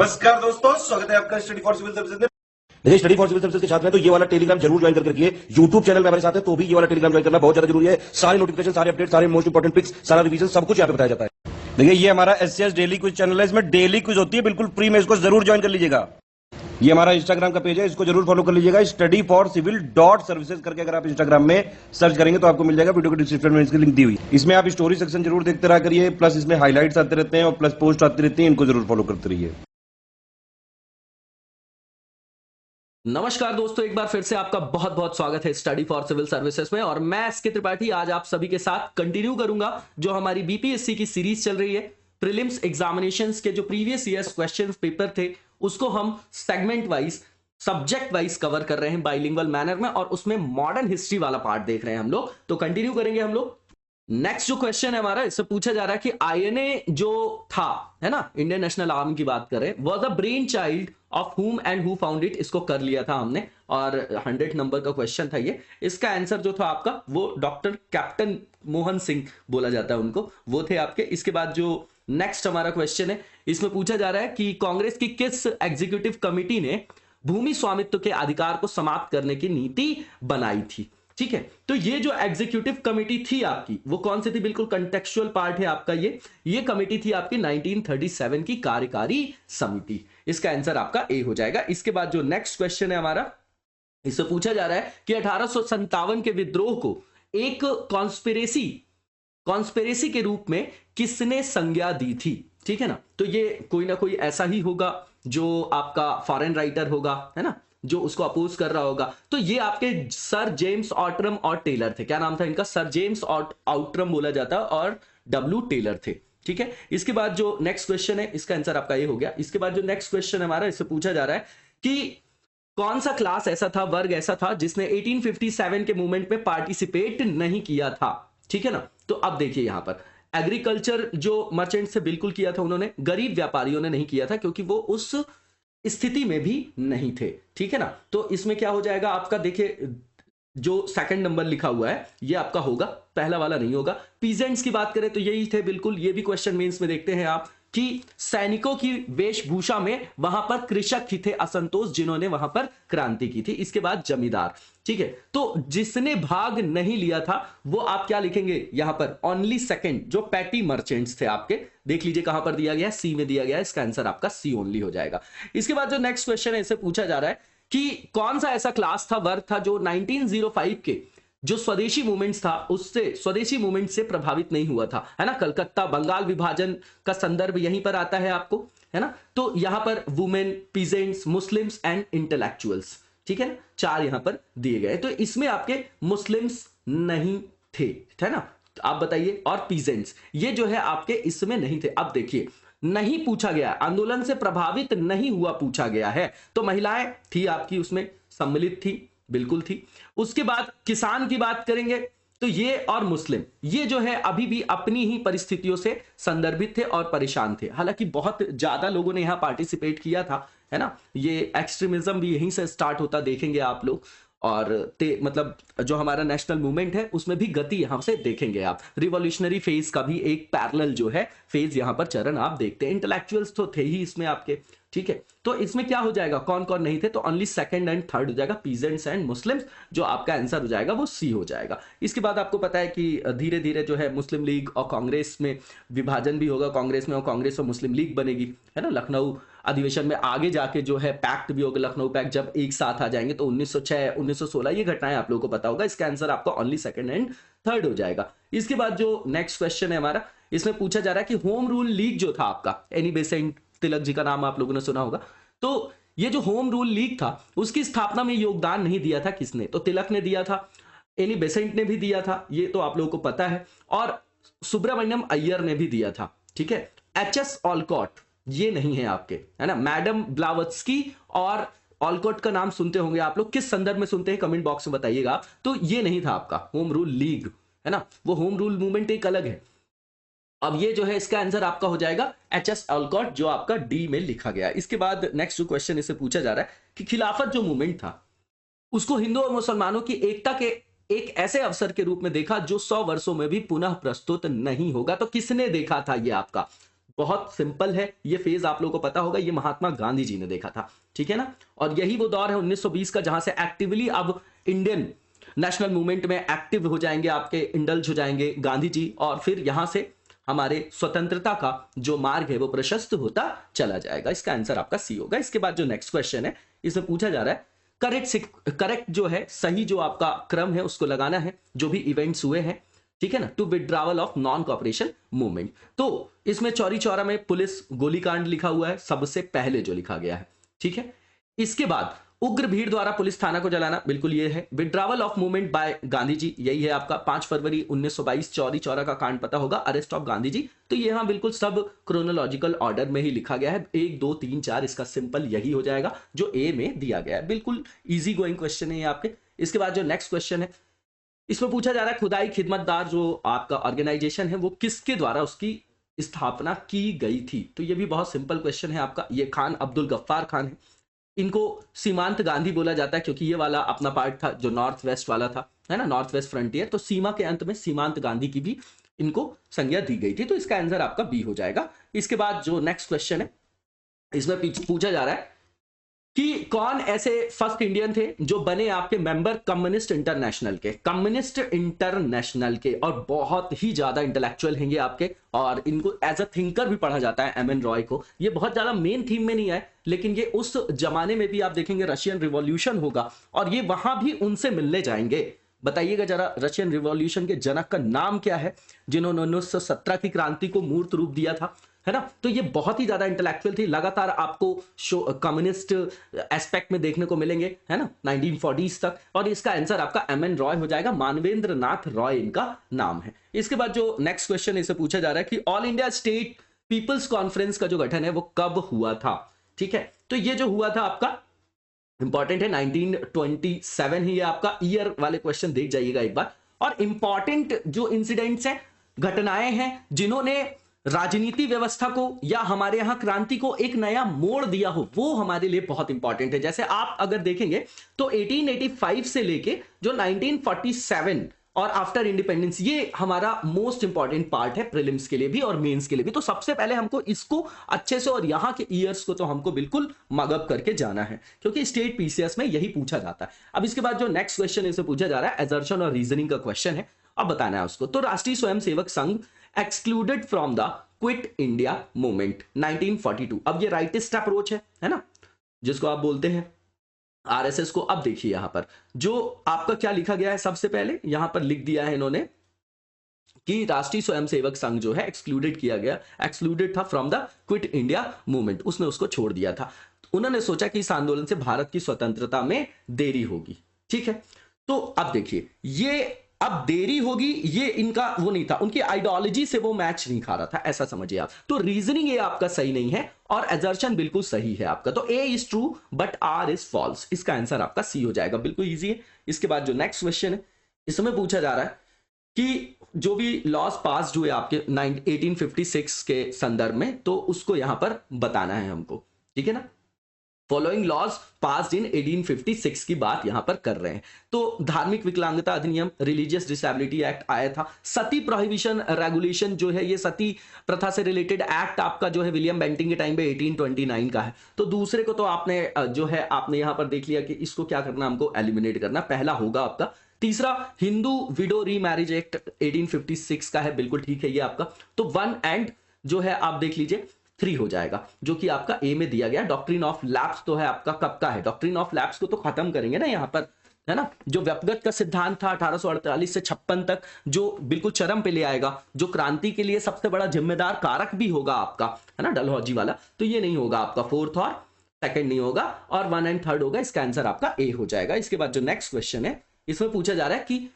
नमस्कार दोस्तों, स्वागत है आपका स्टडी फॉर सिविल सर्विसेज में। देखिए, स्टडी फॉर सिविल सर्विसेज के छात्र हैं तो ये वाला टेलीग्राम जरूर ज्वाइन करके रखिए। यूट्यूब चैनल में हमारे साथ है तो भी ये वाला टेलीग्राम ज्वाइन करना बहुत ज्यादा जरूरी है। सारे नोटिफिकेशन, सारे अपडेट, सारे मोस्ट इंपोर्टेंट पिक्स, सारा रिवीजन सब कुछ यहाँ पे बताया जाता है। देखिए, ये हमारा एससीएस डेली क्विज चैनल है, इसमें डेली क्विज होती है, बिल्कुल फ्री में, इसको जरूर ज्वाइन कर लीजिएगा। ये हमारा इंस्टाग्राम का पेज है, इसको जरूर फॉलो कर लीजिएगा। Study for civil dot services करके अगर आप इंस्टाग्राम में सर्च करेंगे तो आपको मिल जाएगा। वीडियो के डिस्क्रिप्शन में इसकी लिंक दी हुई। इसमें आप स्टोरी सेक्शन जरूर देखते रहा करिए, प्लस इसमें हाईलाइट्स आते रहते हैं और प्लस पोस्ट आती रहती है, इनको जरूर फॉलो करते रहिए। नमस्कार दोस्तों, एक बार फिर से आपका बहुत बहुत स्वागत है स्टडी फॉर सिविल सर्विसेज में। और मैं एसके त्रिपाठी आज आप सभी के साथ कंटिन्यू करूंगा जो हमारी बीपीएससी की सीरीज चल रही है। प्रीलिम्स एग्जामिनेशंस के जो प्रीवियस ईयर्स क्वेश्चन पेपर थे उसको हम segment wise, subject wise cover कर रहे हैं बाइलिंगुअल मैनर में, और उसमें मॉडर्न हिस्ट्री वाला पार्ट देख रहे हैं हम लोग, तो कंटिन्यू करेंगे हम लोग। नेक्स्ट जो क्वेश्चन है हमारा, इससे पूछा जा रहा है कि आईएनए जो था, है ना, इंडियन नेशनल आर्मी की बात करें, was a brain child of whom and who found it. इसको कर लिया था हमने और 100 नंबर का क्वेश्चन था ये। इसका आंसर जो था आपका वो डॉक्टर कैप्टन मोहन सिंह बोला जाता है उनको, वो थे आपके। इसके बाद जो नेक्स्ट हमारा क्वेश्चन है, इसमें पूछा जा रहा है कि कांग्रेस की किस एग्जीक्यूटिव कमिटी ने भूमि स्वामित्व के अधिकार को समाप्त करने की नीति बनाई थी। ठीक है, तो ये जो एग्जीक्यूटिव कमेटी थी आपकी वो कौन सी थी, बिल्कुल कंटेक्चुअल पार्ट है आपका ये कमेटी थी आपकी 1937 की कार्यकारी समिति। इसका आंसर आपका ए हो जाएगा। इसके बाद जो नेक्स्ट क्वेश्चन है हमारा, इससे पूछा जा रहा है कि 1857 के विद्रोह को एक कॉन्स्पिरेसी के रूप में किसने संज्ञा दी थी। ठीक है ना, तो ये कोई ना कोई ऐसा ही होगा जो आपका फॉरेन राइटर होगा, है ना, जो उसको अपोज कर रहा होगा। तो ये आपके सर जेम्स ऑटरम और टेलर थे। क्या नाम था इनका? सर जेम्स ऑटरम बोला जाता और डब्ल्यू टेलर थे। ठीक है, इसके बाद जो नेक्स्ट क्वेश्चन है इसका आंसर आपका ये हो गया। इसके बाद जो नेक्स्ट क्वेश्चन है हमारा, इससे पूछा जा रहा है कि कौन सा क्लास ऐसा था, वर्ग ऐसा था जिसने 1857 के मूवमेंट में पार्टिसिपेट नहीं किया था। ठीक है ना, तो अब देखिए यहां पर एग्रीकल्चर जो मर्चेंट से बिल्कुल किया था उन्होंने, गरीब व्यापारियों ने नहीं किया था क्योंकि वो उस स्थिति में भी नहीं थे। ठीक है ना, तो इसमें क्या हो जाएगा आपका, देखिए जो सेकंड नंबर लिखा हुआ है ये आपका होगा, पहला वाला नहीं होगा। पीजेंट्स की बात करें तो यही थे बिल्कुल। ये भी क्वेश्चन मेंस में देखते हैं आप कि सैनिकों की वेशभूषा में वहां पर कृषक ही थे असंतोष, जिन्होंने वहां पर क्रांति की थी। इसके बाद जमींदार। ठीक है, तो जिसने भाग नहीं लिया था वो आप क्या लिखेंगे यहां पर, ओनली सेकंड, जो पैटी मर्चेंट्स थे आपके। देख लीजिए कहां पर दिया गया है, सी में दिया गया है। इसका आंसर आपका सी ओनली हो जाएगा। इसके बाद जो नेक्स्ट क्वेश्चन है इसे पूछा जा रहा है कि कौन सा ऐसा क्लास था, वर्ग था जो 1905 के जो स्वदेशी मूवमेंट्स था उससे, स्वदेशी मूवमेंट से प्रभावित नहीं हुआ था, है ना। कलकत्ता बंगाल विभाजन का संदर्भ यहीं पर आता है आपको, है ना। तो यहां पर women, peasants, Muslims and intellectuals, ठीक है ना, चार यहां पर दिए गए। तो इसमें आपके मुस्लिम्स नहीं थे, है ना, तो आप बताइए, और पीजेंट्स ये जो है आपके इसमें नहीं थे। अब देखिए नहीं पूछा गया, आंदोलन से प्रभावित नहीं हुआ पूछा गया है, तो महिलाएं थी आपकी उसमें सम्मिलित थी, बिल्कुल थी। उसके बाद किसान की बात करेंगे तो ये और मुस्लिम, ये जो है अभी भी अपनी ही परिस्थितियों से संदर्भित थे और परेशान थे। हालांकि बहुत ज्यादा लोगों ने यहां पार्टिसिपेट किया था, है ना। ये एक्सट्रीमिज्म भी यहीं से स्टार्ट होता देखेंगे आप लोग, और मतलब जो हमारा नेशनल मूवमेंट है उसमें भी गति यहां से देखेंगे आप। रिवॉल्यूशनरी फेज का भी एक पैरेलल जो है फेज यहां पर चरण आप देखते हैं। इंटेलेक्चुअल्स तो थे ही इसमें आपके, ठीक है। तो इसमें क्या हो जाएगा, कौन कौन नहीं थे, तो ओनली सेकंड एंड थर्ड हो जाएगा, पीजेंट्स एंड मुस्लिम्स, जो आपका आंसर हो जाएगा वो सी हो जाएगा। इसके बाद आपको पता है कि धीरे धीरे जो है मुस्लिम लीग और कांग्रेस में विभाजन भी होगा, कांग्रेस में, और कांग्रेस और मुस्लिम लीग बनेगी, है ना। लखनऊ अधिवेशन में आगे जाके जो है पैक्ट भी होगा, लखनऊ पैक्ट जब एक साथ आ जाएंगे तो 1906 1916 ये घटनाएं आप लोगों को पता होगा। इसका आंसर आपका ओनली सेकंड एंड थर्ड हो जाएगा। इसके बाद जो नेक्स्ट क्वेश्चन है हमारा, इसमें पूछा जा रहा है कि होम रूल लीग जो था आपका, एनी बेसेंट तिलक जी का नाम आप लोगों ने सुना होगा, तो ये जो होम रूल लीग था उसकी स्थापना में योगदान नहीं दिया था किसने, तो तिलक ने दिया था, एनी बेसेंट ने भी दिया था, ये तो आप लोगों को पता है, और सुब्रमण्यम अय्यर ने भी दिया था। ठीक है, एचएस ऑलकॉट ये नहीं है आपके, है ना। मैडम ब्लावत्स्की और ऑलकॉट का नाम सुनते होंगे आप लोग, किस संदर्भ में सुनते हैं कमेंट बॉक्स में बताइएगा। तो ये नहीं था आपका होम रूल लीग, है ना, वो होम रूल मूवमेंट एक अलग है। अब ये जो है इसका आंसर आपका हो जाएगा एचएस ऑलकॉट, जो आपका डी में लिखा गया। इसके बाद नेक्स्ट जो क्वेश्चन इसे पूछा जा रहा है कि खिलाफत जो मूवमेंट था उसको हिंदू और मुसलमानों की एकता के एक ऐसे अवसर के रूप में देखा जो 100 वर्षों में भी पुनः प्रस्तुत नहीं होगा। तो किसने देखा था ये आपका बहुत सिंपल है, ये फेज आप लोगों को पता होगा, ये महात्मा गांधी जी ने देखा था, ठीक है ना। और यही वो दौर है 1920 का जहां से एक्टिवली अब इंडियन नेशनल मूवमेंट में एक्टिव हो जाएंगे, आपके इंडल्ज हो जाएंगे गांधी जी, और फिर यहां से हमारे स्वतंत्रता का जो मार्ग है वो प्रशस्त होता चला जाएगा। इसका आंसर आपका सी होगा। इसके बाद जो नेक्स्ट क्वेश्चन है, इसमें पूछा जा रहा है करेक्ट जो है, सही जो आपका क्रम है उसको लगाना है, जो भी इवेंट्स हुए हैं, ठीक है ना, to withdrawal of non cooperation movement. तो इसमें चौरी चौरा में पुलिस गोलीकांड लिखा हुआ है सबसे पहले जो लिखा गया है, ठीक है। इसके बाद उग्र भीड़ द्वारा पुलिस थाना को जलाना, बिल्कुल ये है। Withdrawal of movement by Gandhi ji, यही है आपका 5 फरवरी 1922, चौरी चौरा का कांड पता होगा, अरेस्ट ऑफ गांधी जी। तो ये हाँ बिल्कुल सब क्रोनोलॉजिकल ऑर्डर में ही लिखा गया है, 1 2 3 4, इसका सिंपल यही हो जाएगा जो ए में दिया गया है। बिल्कुल इजी गोइंग क्वेश्चन है ये आपके। इसके बाद जो नेक्स्ट क्वेश्चन है, इसमें पूछा जा रहा है खुदाई खिदमतदार जो आपका ऑर्गेनाइजेशन है वो किसके द्वारा उसकी स्थापना की गई थी। तो ये भी बहुत सिंपल क्वेश्चन है आपका। ये खान अब्दुल गफ्फार खान है, इनको सीमांत गांधी बोला जाता है क्योंकि ये वाला अपना पार्ट था जो नॉर्थ वेस्ट वाला था, है ना, नॉर्थ वेस्ट फ्रंटियर। तो सीमा के अंत में सीमांत गांधी की भी इनको संज्ञा दी गई थी। तो इसका आंसर आपका बी हो जाएगा। इसके बाद जो नेक्स्ट क्वेश्चन है, इसमें पूछा जा रहा है कि कौन ऐसे फर्स्ट इंडियन थे जो बने आपके मेंबर कम्युनिस्ट इंटरनेशनल के, और बहुत ही ज्यादा इंटेलेक्चुअल हैं ये आपके, और इनको एज अ थिंकर भी पढ़ा जाता है एम एन रॉय को। ये बहुत ज्यादा मेन थीम में नहीं है, लेकिन ये उस जमाने में भी आप देखेंगे रशियन रिवॉल्यूशन होगा और ये वहां भी उनसे मिलने जाएंगे। बताइएगा जरा, रशियन रिवॉल्यूशन के जनक का नाम क्या है जिन्होंने 1917 की क्रांति को मूर्त रूप दिया था, है ना। तो ये बहुत ही ज्यादा इंटेलेक्चुअल थी, लगातार आपको कम्युनिस्ट एस्पेक्ट में देखने को मिलेंगे, है ना, 1940s तक। और इसका आंसर आपका एम एन रॉय हो जाएगा, मानवेंद्र नाथ रॉय इनका नाम है। इसके बाद जो नेक्स्ट क्वेश्चन इसे पूछा जा रहा है कि all India state peoples conference का जो गठन है वो कब हुआ था, ठीक है। तो ये जो हुआ था आपका इंपॉर्टेंट है, 1927 ही है आपका। ईयर वाले क्वेश्चन देख जाइएगा एक बार। और इंपॉर्टेंट जो इंसिडेंट्स हैं, घटनाएं हैं जिन्होंने राजनीति व्यवस्था को या हमारे यहां क्रांति को एक नया मोड़ दिया हो, वो हमारे लिए बहुत इंपॉर्टेंट है। जैसे आप अगर देखेंगे तो 1885 से लेके जो 1947 और आफ्टर इंडिपेंडेंस, ये हमारा मोस्ट इंपॉर्टेंट पार्ट है प्रीलिम्स के लिए भी और मेंस के लिए भी। तो सबसे पहले हमको इसको अच्छे से, और यहां के ईयर्स को तो हमको बिल्कुल मगअप करके जाना है क्योंकि स्टेट पीसीएस में यही पूछा जाता है। अब इसके बाद जो नेक्स्ट क्वेश्चन इसे पूछा जा रहा है, एजर्शन और रीजनिंग का क्वेश्चन है, अब बताना है उसको। तो राष्ट्रीय Swayamsevak Sangh excluded from the quit India movement 1942। अब ये राइटिस्ट अप्रोच है ना, जिसको आप बोलते हैं आरएसएस को। अब देखिए यहां पर जो आपका क्या लिखा गया है, सबसे पहले यहां पर लिख दिया है इन्होंने कि राष्ट्रीय स्वयंसेवक संघ जो है एक्सक्लूडेड था from the quit India movement, उसने उसको छोड़ दिया था। उन्होंने सोचा कि इस आंदोलन से भारत की स्वतंत्रता में देरी होगी, ठीक है। तो अब देखिए ये अब देरी होगी, ये इनका वो नहीं था, उनकी आइडियोलॉजी से वो मैच नहीं खा रहा था, ऐसा समझिए आप। तो रीजनिंग ये आपका सही नहीं है और एजर्शन बिल्कुल सही है आपका। तो A is true but R is false, इसका आंसर आपका सी हो जाएगा, बिल्कुल इजी है। इसके बाद जो नेक्स्ट क्वेश्चन है, इसमें पूछा जा रहा है कि जो भी लॉज पास हुए आपके 1856 के संदर्भ में, तो उसको यहां पर बताना है हमको, ठीक है ना। फॉलोइंग लॉज पास्ड इन 1856 की बात यहां पर कर रहे हैं। तो धार्मिक विकलांगता अधिनियम, रिलीजियस डिसेबिलिटी एक्ट आया था, सती प्रोहिबिशन रेगुलेशन जो है ये सती प्रथा से रिलेटेड एक्ट आपका जो है विलियम बेंटिंग के टाइम पे 1829 का है। तो दूसरे को तो आपने जो है आपने यहां पर देख लिया कि इसको क्या करना, हमको एलिमिनेट करना, पहला होगा आपका। तीसरा हिंदू विडो रीमैरिज एक्ट 1856 का है, बिल्कुल ठीक है ये आपका। तो 1 एंड जो है आप देख लीजिए 3 हो जाएगा, जो कि आपका ए में दिया गया। डॉक्ट्रिन ऑफ लैप्स तो है आपका कब का है, डॉक्ट्रिन ऑफ लैप्स को तो खत्म करेंगे ना यहाँ पर, है ना। जो व्यक्तिगत का सिद्धांत था 1848 से 56 तक, जो बिल्कुल चरम पे ले आएगा, जो क्रांति के लिए सबसे बड़ा जिम्मेदार कारक भी होगा आपका, है ना, डलहौजी वाला। तो ये नहीं होगा आपका, 4th और 2nd नहीं होगा, और 1 एंड 3rd होगा। इसका आंसर आपका ए हो जाएगा। इसके बाद जो नेक्स्ट क्वेश्चन है, इसमें पूछा जा रहा है कि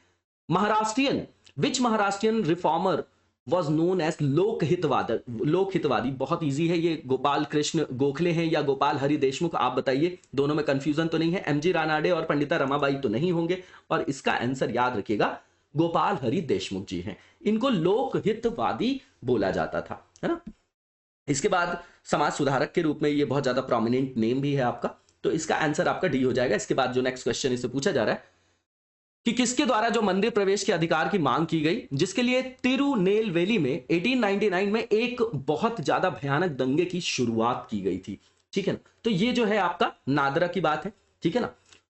Maharashtrian reformer was known as Lokhitwadi. बहुत इजी है ये, गोपाल कृष्ण गोखले हैं या गोपाल हरि देशमुख, आप बताइए, दोनों में कंफ्यूजन तो नहीं है। एमजी रानाडे और पंडिता रमाबाई तो नहीं होंगे, और इसका आंसर याद रखिएगा गोपाल हरि देशमुख जी हैं। इनको लोकहितवादी बोला जाता था, है ना। इसके बाद समाज सुधारक के रूप में ये बहुत ज्यादा प्रोमिनेंट नेम भी है आपका, तो इसका आंसर आपका डी हो जाएगा। इसके बाद जो नेक्स्ट क्वेश्चन इसे पूछा जा रहा है, कि किसके द्वारा जो मंदिर प्रवेश के अधिकार की मांग की गई, जिसके लिए तिरुनेलवेली में 1899 में एक बहुत ज्यादा भयानक दंगे की शुरुआत की गई थी। ठीक है ना, तो ये जो है आपका नादरा की बात है। ठीक है ना,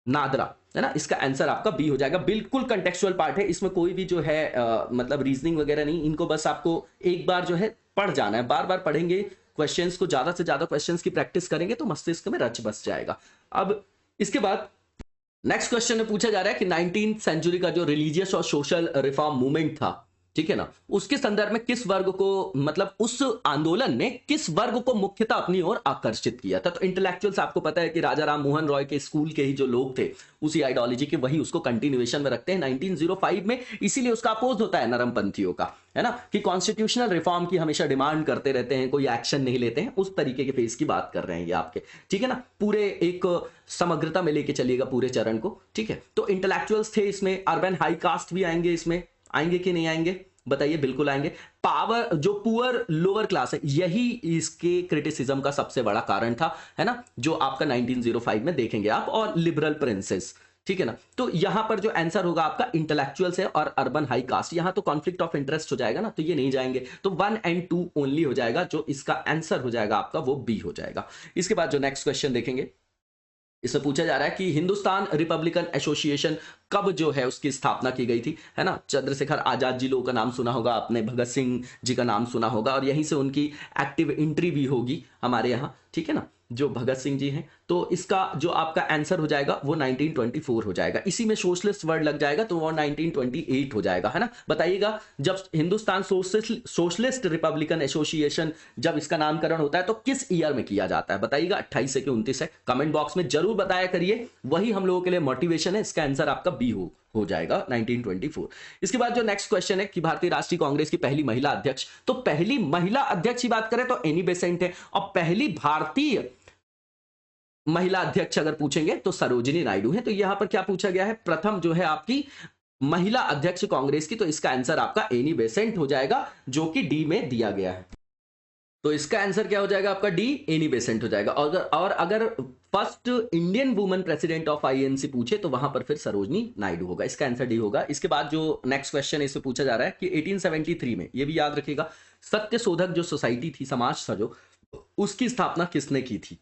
नादरा है ना, इसका आंसर आपका बी हो जाएगा। बिल्कुल कंटेक्चुअल पार्ट है, इसमें कोई भी जो है मतलब रीजनिंग वगैरह नहीं, इनको बस आपको एक बार जो है पढ़ जाना है, बार बार पढ़ेंगे क्वेश्चंस को, ज्यादा से ज्यादा क्वेश्चंस की प्रैक्टिस करेंगे तो मस्तिष्क में रच बस जाएगा। अब इसके बाद नेक्स्ट क्वेश्चन में पूछा जा रहा है कि 19th सेंचुरी का जो रिलीजियस और सोशल रिफॉर्म मूवमेंट था, ठीक है ना, उसके संदर्भ में किस वर्ग को, मतलब उस आंदोलन ने किस वर्ग को मुख्यतः अपनी ओर आकर्षित किया था। तो इंटेलेक्चुअल्स आपको पता है कि राजा राम मोहन रॉय के स्कूल के ही जो लोग थे उसी आइडियोलॉजी के, वही उसको कंटिन्यूएशन में रखते हैं 1905 में, इसीलिए उसका अपोज होता है नरमपंथियों का, है ना, कि कॉन्स्टिट्यूशनल रिफॉर्म की हमेशा डिमांड करते रहते हैं, कोई एक्शन नहीं लेते हैं, उस तरीके के फेस की बात कर रहे हैं ये आपके। ठीक है ना, पूरे एक समग्रता में लेके चलिएगा पूरे चरण को। ठीक है, तो इंटेलेक्चुअल्स थे इसमें, अर्बन हाई कास्ट भी आएंगे इसमें, आएंगे कि नहीं आएंगे बताइए? बिल्कुल आएंगे। पावर, जो पुअर लोअर क्लास है, यही इसके क्रिटिसिज्म का सबसे बड़ा कारण था, है ना, जो आपका 1905 में देखेंगे आप, और लिबरल प्रिंसेस। ठीक है ना, तो यहां पर जो आंसर होगा आपका इंटेलेक्चुअल्स है और अर्बन हाई कास्ट, यहां तो कॉन्फ्लिक्ट ऑफ इंटरेस्ट हो जाएगा ना, तो ये नहीं जाएंगे, तो 1 और 2 ओनली हो जाएगा, जो इसका आंसर हो जाएगा आपका वो बी हो जाएगा। इसके बाद जो नेक्स्ट क्वेश्चन देखेंगे, इसमें पूछा जा रहा है कि हिंदुस्तान रिपब्लिकन एसोसिएशन कब जो है उसकी स्थापना की गई थी, है ना। चंद्रशेखर आजाद जी लोगों का नाम सुना होगा आपने, भगत सिंह जी का नाम सुना होगा, और यहीं से उनकी एक्टिव एंट्री भी होगी हमारे यहाँ। ठीक है ना, जो भगत सिंह जी हैं, तो इसका जो आपका आंसर हो जाएगा वो 1924 हो जाएगा। इसी में सोशलिस्ट वर्ड लग जाएगा तो वो 1928 हो जाएगा, है ना। बताइएगा, जब हिंदुस्तान सोशलिस्ट रिपब्लिकन एसोसिएशन, जब इसका नामकरण होता है तो किस ईयर में किया जाता है? बताइएगा, 28 है कि 29 है? कमेंट बॉक्स में जरूर बताया करिए, वही हम लोगों के लिए मोटिवेशन है। इसका आंसर आपका बी हो जाएगा 1924। इसके बाद जो नेक्स्ट क्वेश्चन है कि भारतीय राष्ट्रीय कांग्रेस की पहली महिला अध्यक्ष, तो पहली महिला अध्यक्ष की बात करें तो एनी बेसेंट है, और पहली भारतीय महिला अध्यक्ष अगर पूछेंगे तो सरोजिनी नायडू है। तो यहां पर क्या पूछा गया है, प्रथम जो है आपकी महिला अध्यक्ष कांग्रेस की, तो इसका आंसर आपका एनी बेसेंट हो जाएगा, जो कि डी में दिया गया है। तो इसका आंसर क्या हो जाएगा आपका? डी, एनी बेसेंट हो जाएगा। और अगर first Indian woman president of INC पूछे तो वहां पर फिर सरोजनी नायडू होगा, इसका आंसर डी होगा। इसके बाद जो नेक्स्ट क्वेश्चन इससे पूछा जा रहा है कि 1873 में, ये भी याद रखिएगा, सत्य शोधक जो सोसाइटी थी, समाज सजो, उसकी स्थापना किसने की थी?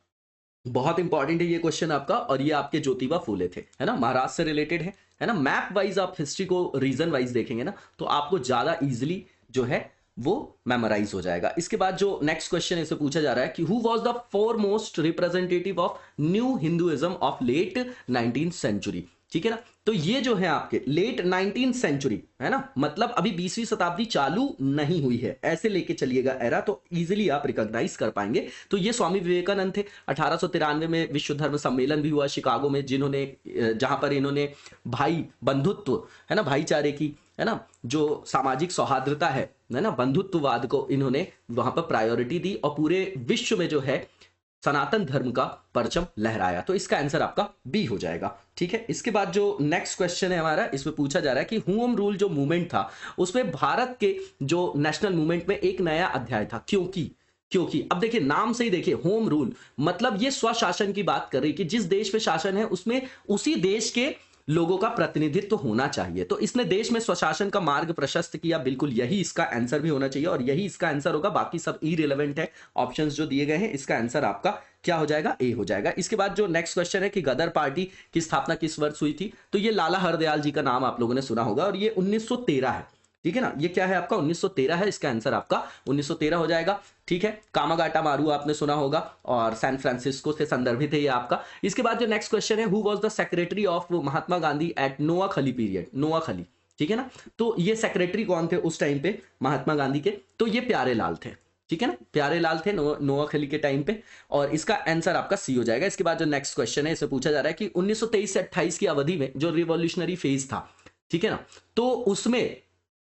बहुत इंपॉर्टेंट है ये क्वेश्चन आपका, और ये आपके ज्योतिबा फूले थे, है ना, महाराष्ट्र से रिलेटेड है ना। मैप वाइज आप हिस्ट्री को रीजन वाइज देखेंगे ना, तो आपको ज्यादा इजिली जो है वो मेमोराइज हो जाएगा। इसके बाद जो नेक्स्ट क्वेश्चन इसे पूछा जा रहा है कि who was the foremost representative of new Hinduism of late 19th century. ठीक है ना, तो ये जो है आपके लेट 19th सेंचुरी, है ना, मतलब अभी 20वीं शताब्दी चालू नहीं हुई है, ऐसे लेके चलिएगा एरा, तो इजीली आप रिकॉग्नाइज कर पाएंगे। तो ये स्वामी विवेकानंद थे। 1893 में विश्व धर्म सम्मेलन भी हुआ शिकागो में, जिन्होंने, जहां पर इन्होंने भाई बंधुत्व, है ना, भाईचारे की, है ना, जो सामाजिक सौहार्दता है ना, बंधुत्ववाद को इन्होंने वहां पर प्रायोरिटी दी, और पूरे विश्व में जो है सनातन धर्म का परचम लहराया। तो इसका आंसर आपका बी हो जाएगा। ठीक है, इसके बाद जो नेक्स्ट क्वेश्चन है हमारा, इसमें पूछा जा रहा है कि होम रूल जो मूवमेंट था, उसमें भारत के जो नेशनल मूवमेंट में एक नया अध्याय था। क्योंकि अब देखिए, नाम से ही देखिए, होम रूल मतलब ये स्वशासन की बात कर रही है कि जिस देश पे शासन है उसमें उसी देश के लोगों का प्रतिनिधित्व होना चाहिए। तो इसने देश में स्वशासन का मार्ग प्रशस्त किया, बिल्कुल यही इसका आंसर भी होना चाहिए, और यही इसका आंसर होगा। बाकी सब इररिलेवेंट है, ऑप्शंस जो दिए गए हैं, इसका आंसर आपका क्या हो जाएगा? ए हो जाएगा। इसके बाद जो नेक्स्ट क्वेश्चन है कि गदर पार्टी की स्थापना किस वर्ष हुई थी, तो ये लाला हरदयाल जी का नाम आप लोगों ने सुना होगा, और ये 1913 है। ठीक है ना, ये क्या है आपका? 1913 है, इसका आंसर आपका 1913 हो जाएगा। ठीक है, कामागाटा मारू आपने सुना होगा, और सैन फ्रांसिस्को से संदर्भित है ये आपका। इसके बाद जो नेक्स्ट क्वेश्चन है, who was the secretary of Mahatma Gandhi at Noakhali period, Noakhali. ठीक है ना, तो ये सेक्रेटरी कौन थे उस टाइम पे महात्मा गांधी के? तो ये प्यारे लाल थे। ठीक है ना, प्यारे लाल थे नोआखली के टाइम पे, और इसका आंसर आपका सी हो जाएगा। इसके बाद जो नेक्स्ट क्वेश्चन है, इसे पूछा जा रहा है कि 1923 से 28 की अवधि में जो रिवॉल्यूशनरी फेज था, ठीक है ना, तो उसमें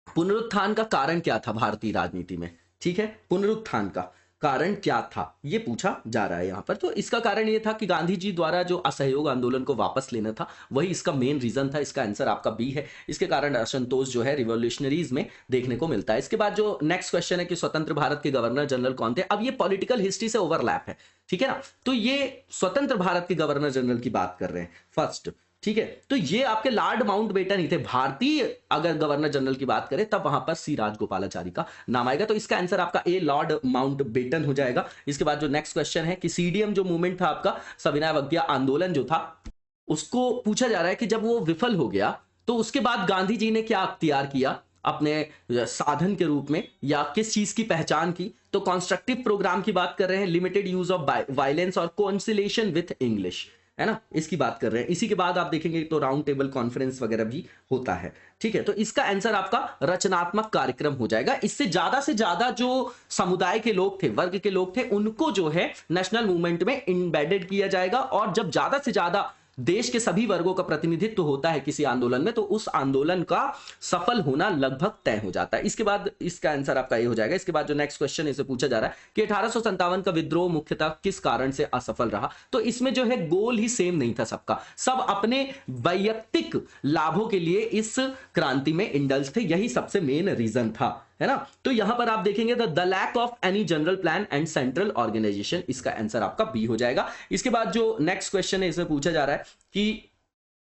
पुनरुत्थान का कारण क्या था भारतीय राजनीति में? ठीक है, पुनरुत्थान का कारण क्या था, ये पूछा जा रहा है यहां पर। तो इसका कारण ये था कि गांधी जी द्वारा जो असहयोग आंदोलन को वापस लेना था, वही इसका मेन रीजन था। इसका आंसर आपका बी है। इसके कारण असंतोष जो है रिवॉल्यूशनरीज में देखने को मिलता है। इसके बाद जो नेक्स्ट क्वेश्चन है कि स्वतंत्र भारत के गवर्नर जनरल कौन थे? अब ये पॉलिटिकल हिस्ट्री से ओवरलैप है, ठीक है ना, तो ये स्वतंत्र भारत के गवर्नर जनरल की बात कर रहे हैं फर्स्ट, ठीक है, तो ये आपके लॉर्ड माउंटबेटन ही थे। भारतीय अगर गवर्नर जनरल की बात करें तब वहां पर सी राजगोपालाचारी का नाम आएगा। तो इसका आंसर आपका ए लॉर्ड माउंटबेटन हो जाएगा। इसके बाद जो नेक्स्ट क्वेश्चन है कि सीडीएम जो मूवमेंट था आपका, सविनय अवज्ञा आंदोलन जो था, उसको पूछा जा रहा है कि जब वो विफल हो गया तो उसके बाद गांधी जी ने क्या अख्तियार किया अपने साधन के रूप में, या किस चीज की पहचान की। तो कॉन्स्ट्रक्टिव प्रोग्राम की बात कर रहे हैं, लिमिटेड यूज ऑफ वायलेंस और कॉन्सिलेशन विथ इंग्लिश, है ना, इसकी बात कर रहे हैं। इसी के बाद आप देखेंगे तो राउंड टेबल कॉन्फ्रेंस वगैरह भी होता है। ठीक है, तो इसका आंसर आपका रचनात्मक कार्यक्रम हो जाएगा। इससे ज्यादा जो समुदाय के लोग थे, वर्ग के लोग थे, उनको जो है नेशनल मूवमेंट में इंबेडेड किया जाएगा। और जब ज्यादा से ज्यादा देश के सभी वर्गों का प्रतिनिधित्व होता है किसी आंदोलन में, तो उस आंदोलन का सफल होना लगभग तय हो जाता है। इसके बाद इसका आंसर आपका ये हो जाएगा। इसके बाद जो नेक्स्ट क्वेश्चन इसे पूछा जा रहा है कि 1857 का विद्रोह मुख्यतः किस कारण से असफल रहा। तो इसमें जो है गोल ही सेम नहीं था सबका, सब अपने वैयक्तिक लाभों के लिए इस क्रांति में इंडल्ज थे, यही सबसे मेन रीजन था, है ना। तो यहां पर आप देखेंगे the lack of any general plan and central organization, इसका आंसर आपका बी हो जाएगा। इसके बाद जो नेक्स्ट क्वेश्चन है इसमें पूछा जा रहा है कि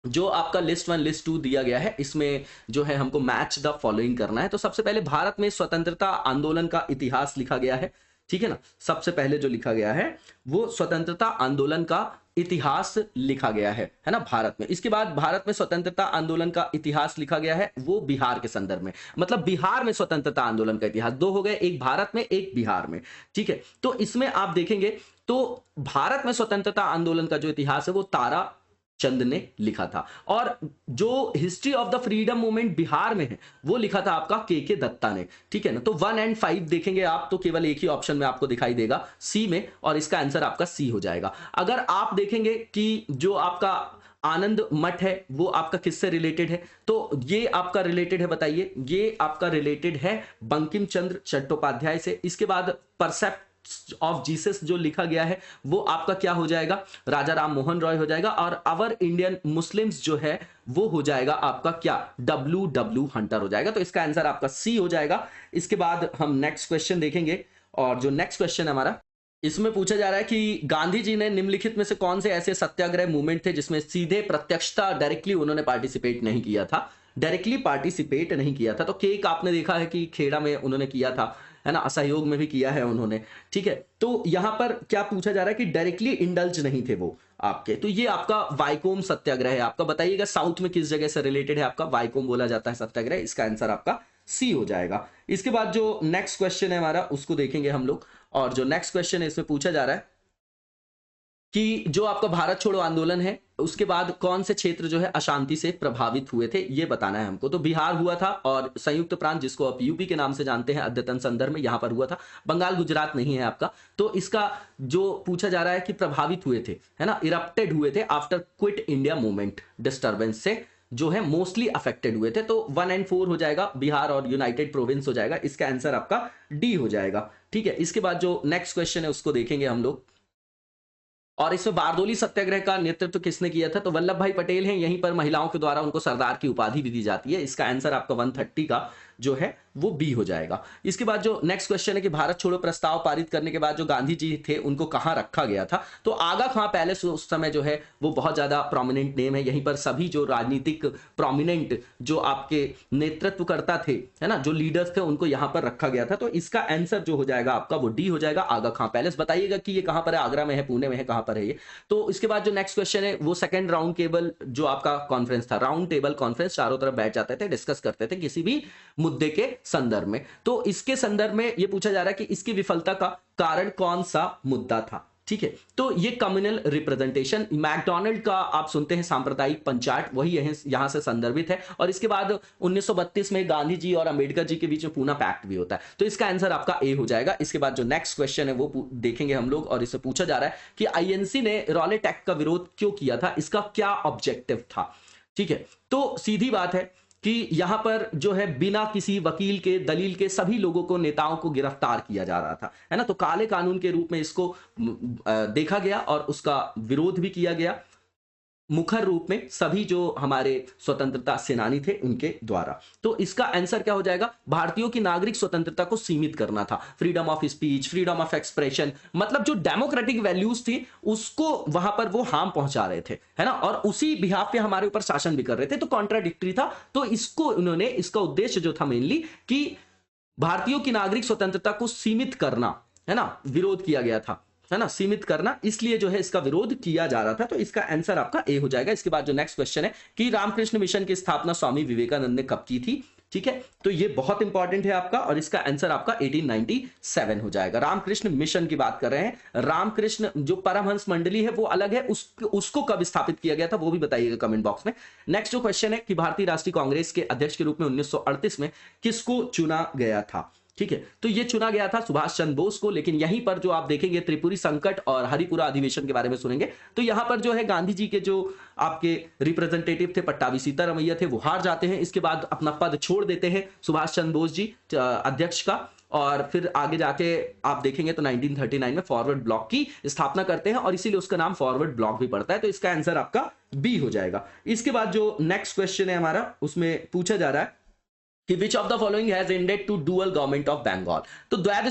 जो आपका लिस्ट 1 लिस्ट 2 दिया गया है, इसमें जो है हमको मैच द फॉलोइंग करना है। तो सबसे पहले भारत में स्वतंत्रता आंदोलन का इतिहास लिखा गया है, ठीक है ना। सबसे पहले जो लिखा गया है वो स्वतंत्रता आंदोलन का इतिहास लिखा गया है ना, भारत में। इसके बाद भारत में स्वतंत्रता आंदोलन का इतिहास लिखा गया है वो बिहार के संदर्भ में, मतलब बिहार में स्वतंत्रता आंदोलन का इतिहास। दो हो गए, एक भारत में एक बिहार में, ठीक है। तो इसमें आप देखेंगे तो भारत में स्वतंत्रता आंदोलन का जो इतिहास है वो तारा चंद ने लिखा था, और जो history of the freedom movement Bihar में है वो लिखा था आपका के दत्ता ने, ठीक है ना। तो 1 और 5 देखेंगे आप तो केवल एक ही ऑप्शन में आपको दिखाई देगा, सी में, और इसका आंसर आपका सी हो जाएगा। अगर आप देखेंगे कि जो आपका आनंद मठ है वो आपका किससे रिलेटेड है, तो ये आपका रिलेटेड है, बताइए, ये आपका रिलेटेड है बंकिम चंद्र चट्टोपाध्याय से। इसके बाद परसेप्ट ऑफ जीसस जो लिखा गया है वो आपका क्या हो जाएगा, राजा राम मोहन रॉय हो जाएगा। और अवर इंडियन मुस्लिम्स जो है वो हो जाएगा आपका क्या, W हंटर हो जाएगा। तो इसका आंसर आपका सी हो जाएगा। इसके बाद हम नेक्स्ट क्वेश्चन देखेंगे, और जो नेक्स्ट क्वेश्चन है हमारा, इसमें पूछा जा रहा है कि गांधी जी ने निम्नलिखित में से कौन से ऐसे सत्याग्रह मूवमेंट थे जिसमें सीधे प्रत्यक्षता डायरेक्टली उन्होंने पार्टिसिपेट नहीं किया था, डायरेक्टली पार्टिसिपेट नहीं किया था। तो केक आपने देखा है कि खेड़ा में उन्होंने किया था, है ना, असहयोग में भी किया है उन्होंने, ठीक है। तो यहां पर क्या पूछा जा रहा है कि डायरेक्टली इंडल्ज नहीं थे वो आपके, तो ये आपका वाइकोम सत्याग्रह है आपका। बताइएगा साउथ में किस जगह से रिलेटेड है आपका, वाइकोम बोला जाता है सत्याग्रह, इसका आंसर आपका सी हो जाएगा। इसके बाद जो नेक्स्ट क्वेश्चन है हमारा उसको देखेंगे हम लोग, और जो नेक्स्ट क्वेश्चन है इसमें पूछा जा रहा है कि जो आपका भारत छोड़ो आंदोलन है उसके बाद कौन से क्षेत्र जो है अशांति से प्रभावित हुए थे, ये बताना है हमको। तो बिहार हुआ था, और संयुक्त प्रांत जिसको आप यूपी के नाम से जानते हैं अद्यतन संदर्भ में, यहां पर हुआ था। बंगाल गुजरात नहीं है आपका। तो इसका जो पूछा जा रहा है कि प्रभावित हुए थे, है ना, इरप्टेड हुए थे after quit India movement disturbance से जो है मोस्टली अफेक्टेड हुए थे। तो 1 और 4 हो जाएगा, बिहार और यूनाइटेड प्रोविंस हो जाएगा। इसका आंसर आपका डी हो जाएगा, ठीक है। इसके बाद जो नेक्स्ट क्वेश्चन है उसको देखेंगे हम लोग, और इसमें बारदोली सत्याग्रह का नेतृत्व किसने किया था, तो वल्लभ भाई पटेल हैं। यहीं पर महिलाओं के द्वारा उनको सरदार की उपाधि भी दी जाती है। इसका आंसर आपका 130 का जो है वो बी हो जाएगा। इसके बाद जो नेक्स्ट क्वेश्चन है कि भारत छोड़ो प्रस्ताव पारित करने के बाद जो गांधी जी थे उनको कहां रखा गया था, तो आगा खां पैलेस उस समय जो है वो बहुत ज्यादा प्रोमिनेंट नेम है। यहीं पर सभी जो राजनीतिक प्रोमिनेंट जो आपके नेतृत्वकर्ता थे, है ना, जो लीडर्स थे, उनको यहां पर रखा गया था। तो इसका आंसर जो हो जाएगा आपका वो डी हो जाएगा, आगा खां पैलेस। बताइएगा कि ये कहां पर है, आगरा में है, पुणे में है, कहां पर है ये। तो इसके बाद जो नेक्स्ट क्वेश्चन है वो सेकंड राउंड टेबल जो आपका कॉन्फ्रेंस था, राउंड टेबल कॉन्फ्रेंस, चारों तरफ बैठ जाते थे, डिस्कस करते थे किसी भी मुद्दे के संदर्भ में। तो इसके संदर्भ में ये पूछा जा रहा है कि इसकी विफलता का कारण कौन सा मुद्दा था, ठीक है। तो ये कम्युनल रिप्रेजेंटेशन, मैकडॉनल्ड का आप सुनते हैं सांप्रदायिक पंचायत, वही यहां से संदर्भित है। और इसके बाद 1932 में गांधी जी और अंबेडकर जी के बीच में पूना पैक्ट भी होता है। तो इसका आंसर आपका ए हो जाएगा। इसके बाद जो नेक्स्ट क्वेश्चन है वो देखेंगे हम लोग, और इससे पूछा जा रहा है कि आईएनसी ने रॉलेट एक्ट का विरोध क्यों किया था, इसका क्या ऑब्जेक्टिव था, ठीक है। तो सीधी बात है कि यहां पर जो है बिना किसी वकील के, दलील के सभी लोगों को, नेताओं को गिरफ्तार किया जा रहा था, है ना। तो काले कानून के रूप में इसको देखा गया और उसका विरोध भी किया गया। मुखर रूप में सभी जो हमारे स्वतंत्रता सेनानी थे उनके द्वारा। तो इसका आंसर क्या हो जाएगा? भारतीयों की नागरिक स्वतंत्रता को सीमित करना था, freedom of speech, freedom of expression, मतलब जो डेमोक्रेटिक वैल्यूज थी उसको वहां पर वो हार्म पहुंचा रहे थे, है ना, और उसी बिहाफ पे हमारे ऊपर शासन भी कर रहे थे, तो कॉन्ट्राडिक्टरी था। तो इसको इन्होंने, इसका उद्देश्य जो था मेनली कि भारतीयों की नागरिक स्वतंत्रता को सीमित करना, है ना, विरोध किया गया था, है ना, सीमित करना, इसलिए जो है इसका विरोध किया जा रहा था। तो इसका आंसर आपका ए हो जाएगा। इसके बाद जो नेक्स्ट क्वेश्चन है कि रामकृष्ण मिशन की स्थापना स्वामी विवेकानंद ने कब की थी? ठीक है, तो ये बहुत इंपॉर्टेंट है आपका, और इसका आंसर आपका 1897 हो जाएगा। रामकृष्ण मिशन की बात कर रहे हैं। रामकृष्ण जो परमहंस मंडली है वो अलग है, उसको कब स्थापित किया गया था वो भी बताइएगा कमेंट बॉक्स में। नेक्स्ट जो क्वेश्चन है कि भारतीय राष्ट्रीय कांग्रेस के अध्यक्ष के रूप में 1938 में किसको चुना गया था? ठीक है, तो ये चुना गया था सुभाष चंद्र बोस को। लेकिन यहीं पर जो आप देखेंगे त्रिपुरी संकट और हरिपुरा अधिवेशन के बारे में सुनेंगे, तो यहां पर जो है गांधी जी के जो आपके रिप्रेजेंटेटिव थे पट्टाभी सीतारामैया थे, वो हार जाते हैं। इसके बाद अपना पद छोड़ देते हैं सुभाष चंद्र बोस जी अध्यक्ष का, और फिर आगे जाके आप देखेंगे तो 1939 में फॉरवर्ड ब्लॉक की स्थापना करते हैं, और इसीलिए उसका नाम फॉरवर्ड ब्लॉक भी पड़ता है। तो इसका आंसर आपका बी हो जाएगा। इसके बाद जो नेक्स्ट क्वेश्चन है हमारा, उसमें पूछा जा रहा है कि which of the following has ended to dual government of Bengal? तो द्वैध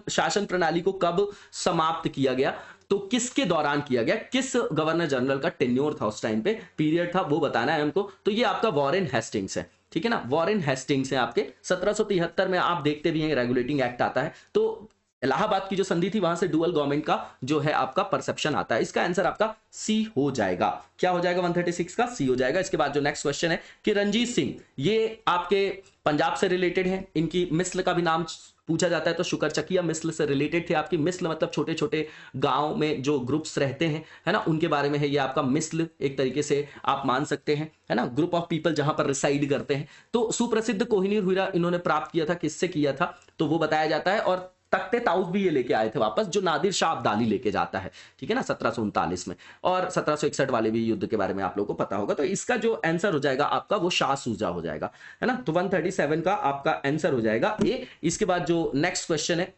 शासन प्रणाली को कब समाप्त किया गया? तो किसके दौरान किया गया? किस गवर्नर जनरल का टेन्योर था उस टाइम पे, पीरियड था, वो बताना है हमको। तो ये आपका वॉरेन हेस्टिंग्स है, ठीक है ना, वॉरेन हेस्टिंग्स है आपके। 1773 में आप देखते भी हैं रेगुलेटिंग एक्ट आता है, तो इलाहाबाद की जो संधि थी वहां से डुअल गवर्नमेंट का जो है आपका परसेप्शन आता है। इसका आंसर आपका सी हो जाएगा। क्या हो जाएगा? 136 का सी हो जाएगा। इसके बाद जो नेक्स्ट क्वेश्चन है कि रणजीत सिंह, ये आपके पंजाब से रिलेटेड है, इनकी मिस्ल का भी नाम पूछा जाता है, तो शुकरचकिया मिस्ल से रिलेटेड थे। आपकी मिस्ल मतलब छोटे छोटे गांव में जो ग्रुप्स रहते हैं, है ना, उनके बारे में है ये आपका मिस्ल, एक तरीके से आप मान सकते हैं, है ना, ग्रुप ऑफ पीपल जहां पर रिसाइड करते हैं। तो सुप्रसिद्ध कोहिनूर हीरा इन्होंने प्राप्त किया था, किससे किया था? तो वो बताया जाता है। और तख्ते ताउस भी ये लेके आए थे वापस, जो नादिर शाह अब्दाली लेके जाता है, ठीक है ना, 1739 में। और 1761 वाले भी युद्ध के बारे में आप लोगों को पता होगा। तो इसका जो आंसर हो जाएगा आपका वो शाह सूजा हो जाएगा, है ना। तो 137 का आपका आंसर हो जाएगा ए। इसके बाद जो नेक्स्ट क्वेश्चन है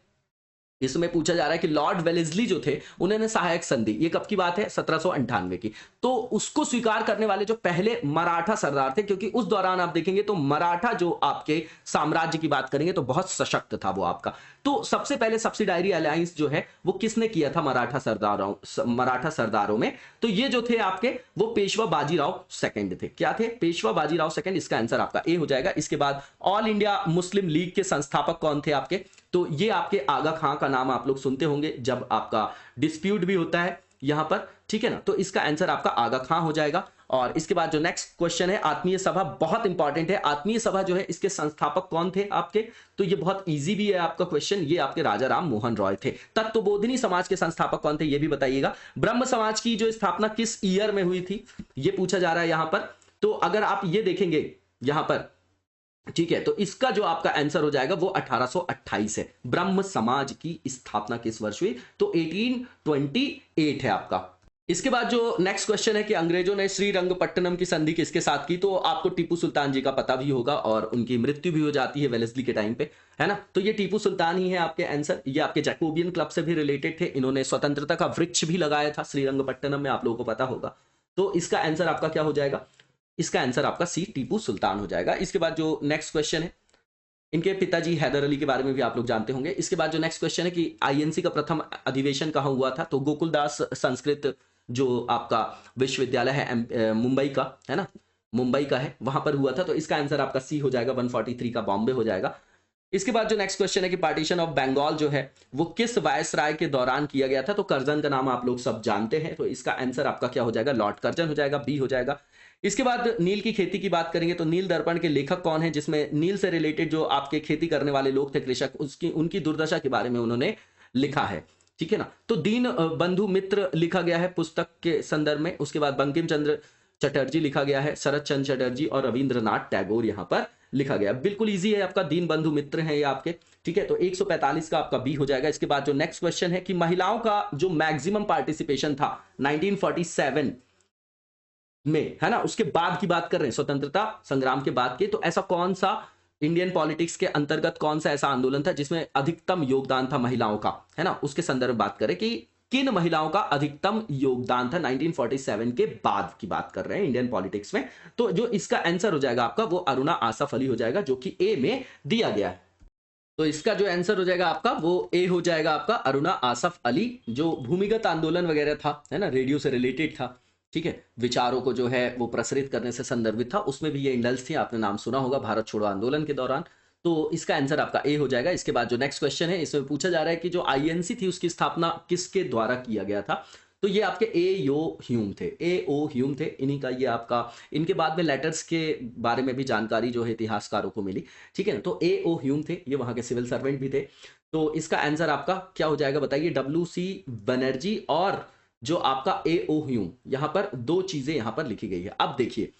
इसमें पूछा जा रहा है कि लॉर्ड वेलेस्ली जो थे उन्होंने सहायक संधि, ये कब की बात है? 1798 की। तो उसको स्वीकार करने वाले जो पहले मराठा सरदार थे, क्योंकि उस दौरान आप देखेंगे तो मराठा जो आपके साम्राज्य की बात करेंगे तो बहुत सशक्त था वो आपका। तो सबसे पहले सब्सिडायरी अलायंस जो है वो किसने किया था मराठा सरदारों में? तो ये जो थे आपके वो पेशवा बाजीराव सेकंड थे। क्या थे? पेशवा बाजीराव सेकंड। इसका आंसर आपका ए हो जाएगा। इसके बाद ऑल इंडिया मुस्लिम लीग के संस्थापक कौन थे आपके? तो ये आपके आगा खां का नाम आप लोग सुनते होंगे जब आपका डिस्प्यूट भी होता है यहां पर, ठीक है ना। तो इसका आंसर आपका आगा खां हो जाएगा। और इसके बाद जो नेक्स्ट क्वेश्चन है आत्मीय सभा, बहुत इंपॉर्टेंट है। आत्मीय सभा जो है इसके संस्थापक कौन थे आपके? तो ये बहुत इजी भी है आपका क्वेश्चन, ये आपके राजा राम मोहन रॉय थे। तत्वबोधिनी समाज के संस्थापक कौन थे ये भी बताइएगा। ब्रह्म समाज की जो स्थापना किस ईयर में हुई थी ये पूछा जा रहा है यहां पर। तो अगर आप ये देखेंगे यहां पर, ठीक है, तो इसका जो आपका आंसर हो जाएगा वो 1828 है। ब्रह्म समाज की स्थापना किस वर्ष हुई? तो 1828 है आपका। इसके बाद जो नेक्स्ट क्वेश्चन है कि अंग्रेजों ने श्रीरंगपट्टनम की संधि किसके साथ की? तो आपको टीपू सुल्तान जी का पता भी होगा, और उनकी मृत्यु भी हो जाती है वेलेस्ली के टाइम पे, है ना। तो ये टीपू सुल्तान ही है आपके आंसर। ये आपके जैकोबियन क्लब से भी रिलेटेड थे, इन्होंने स्वतंत्रता का वृक्ष भी लगाया था श्रीरंगपट्टनम में, आप लोगों को पता होगा। तो इसका आंसर आपका क्या हो जाएगा? इसका आंसर आपका सी टीपू सुल्तान हो जाएगा। इसके बाद जो नेक्स्ट क्वेश्चन है, इनके पिताजी हैदर अली के बारे में भी आप लोग जानते होंगे। इसके बाद जो नेक्स्ट क्वेश्चन है कि आईएनसी का प्रथम अधिवेशन कहां हुआ था? तो गोकुलदास संस्कृत जो आपका विश्वविद्यालय है मुंबई का, है ना, मुंबई का है, वहां पर हुआ था। तो इसका आंसर आपका सी हो जाएगा। 143 का बॉम्बे हो जाएगा। इसके बाद जो नेक्स्ट क्वेश्चन है कि पार्टीशन ऑफ बंगाल जो है वो किस वायसराय के दौरान किया गया था? तो कर्जन का नाम आप लोग सब जानते हैं, तो इसका आंसर आपका क्या हो जाएगा? लॉर्ड कर्जन हो जाएगा, बी हो जाएगा। इसके बाद नील की खेती की बात करेंगे तो नील दर्पण के लेखक कौन है, जिसमें नील से रिलेटेड जो आपके खेती करने वाले लोग थे, कृषक, उसकी उनकी दुर्दशा के बारे में उन्होंने लिखा है, ठीक है ना। तो दीन बंधु मित्र लिखा गया है पुस्तक के संदर्भ में। उसके बाद बंकिम चंद्र चटर्जी लिखा गया है, शरद चंद्र चटर्जी और रविंद्रनाथ टैगोर यहां पर लिखा गया। बिल्कुल इजी है आपका, दीन बंधु मित्र हैं ये आपके, ठीक है। तो 145 का आपका बी हो जाएगा। इसके बाद जो नेक्स्ट क्वेश्चन है कि महिलाओं का जो मैक्सिमम पार्टिसिपेशन था 1947 में, है ना, उसके बाद की बात कर रहे हैं, स्वतंत्रता संग्राम के बाद के, तो ऐसा कौन सा इंडियन पॉलिटिक्स के अंतर्गत कौन सा ऐसा आंदोलन था जिसमें अधिकतम योगदान था महिलाओं का, है ना, उसके संदर्भ में बात करें कि किन महिलाओं का अधिकतम योगदान था 1947 के बाद की बात कर रहे हैं इंडियन पॉलिटिक्स में। तो जो इसका आंसर हो जाएगा आपका वो अरुणा आसफ अली हो जाएगा, जो कि ए में दिया गया है। तो इसका जो आंसर हो जाएगा आपका वो ए हो जाएगा आपका अरुणा आसफ अली, जो भूमिगत आंदोलन वगैरह था, है ना, रेडियो से रिलेटेड था, ठीक है, विचारों को जो है वो प्रसारित करने से संदर्भित था, उसमें भी ये इंडल्स थी, आपने नाम सुना होगा भारत छोड़ो आंदोलन के दौरान। तो इसका आंसर आपका ए हो जाएगा। इसके बाद जो नेक्स्ट क्वेश्चन है इसमें पूछा जा रहा है कि जो आईएनसी थी उसकी स्थापना किसके द्वारा किया गया था। तो ये आपके ए ओ ह्यूम थे, इन्हीं का ये आपका, इनके बाद में लेटर्स के बारे में भी जानकारी जो है इतिहासकारों को मिली, ठीक है ना। तो ए ओ ह्यूम थे, ये वहां के सिविल सर्वेंट भी थे। तो इसका आंसर आपका क्या हो जाएगा बताइए, WC बनर्जी और जो आपका ए ओ ह्यूम, यहां पर दो चीजें यहां पर लिखी गई है। अब देखिए,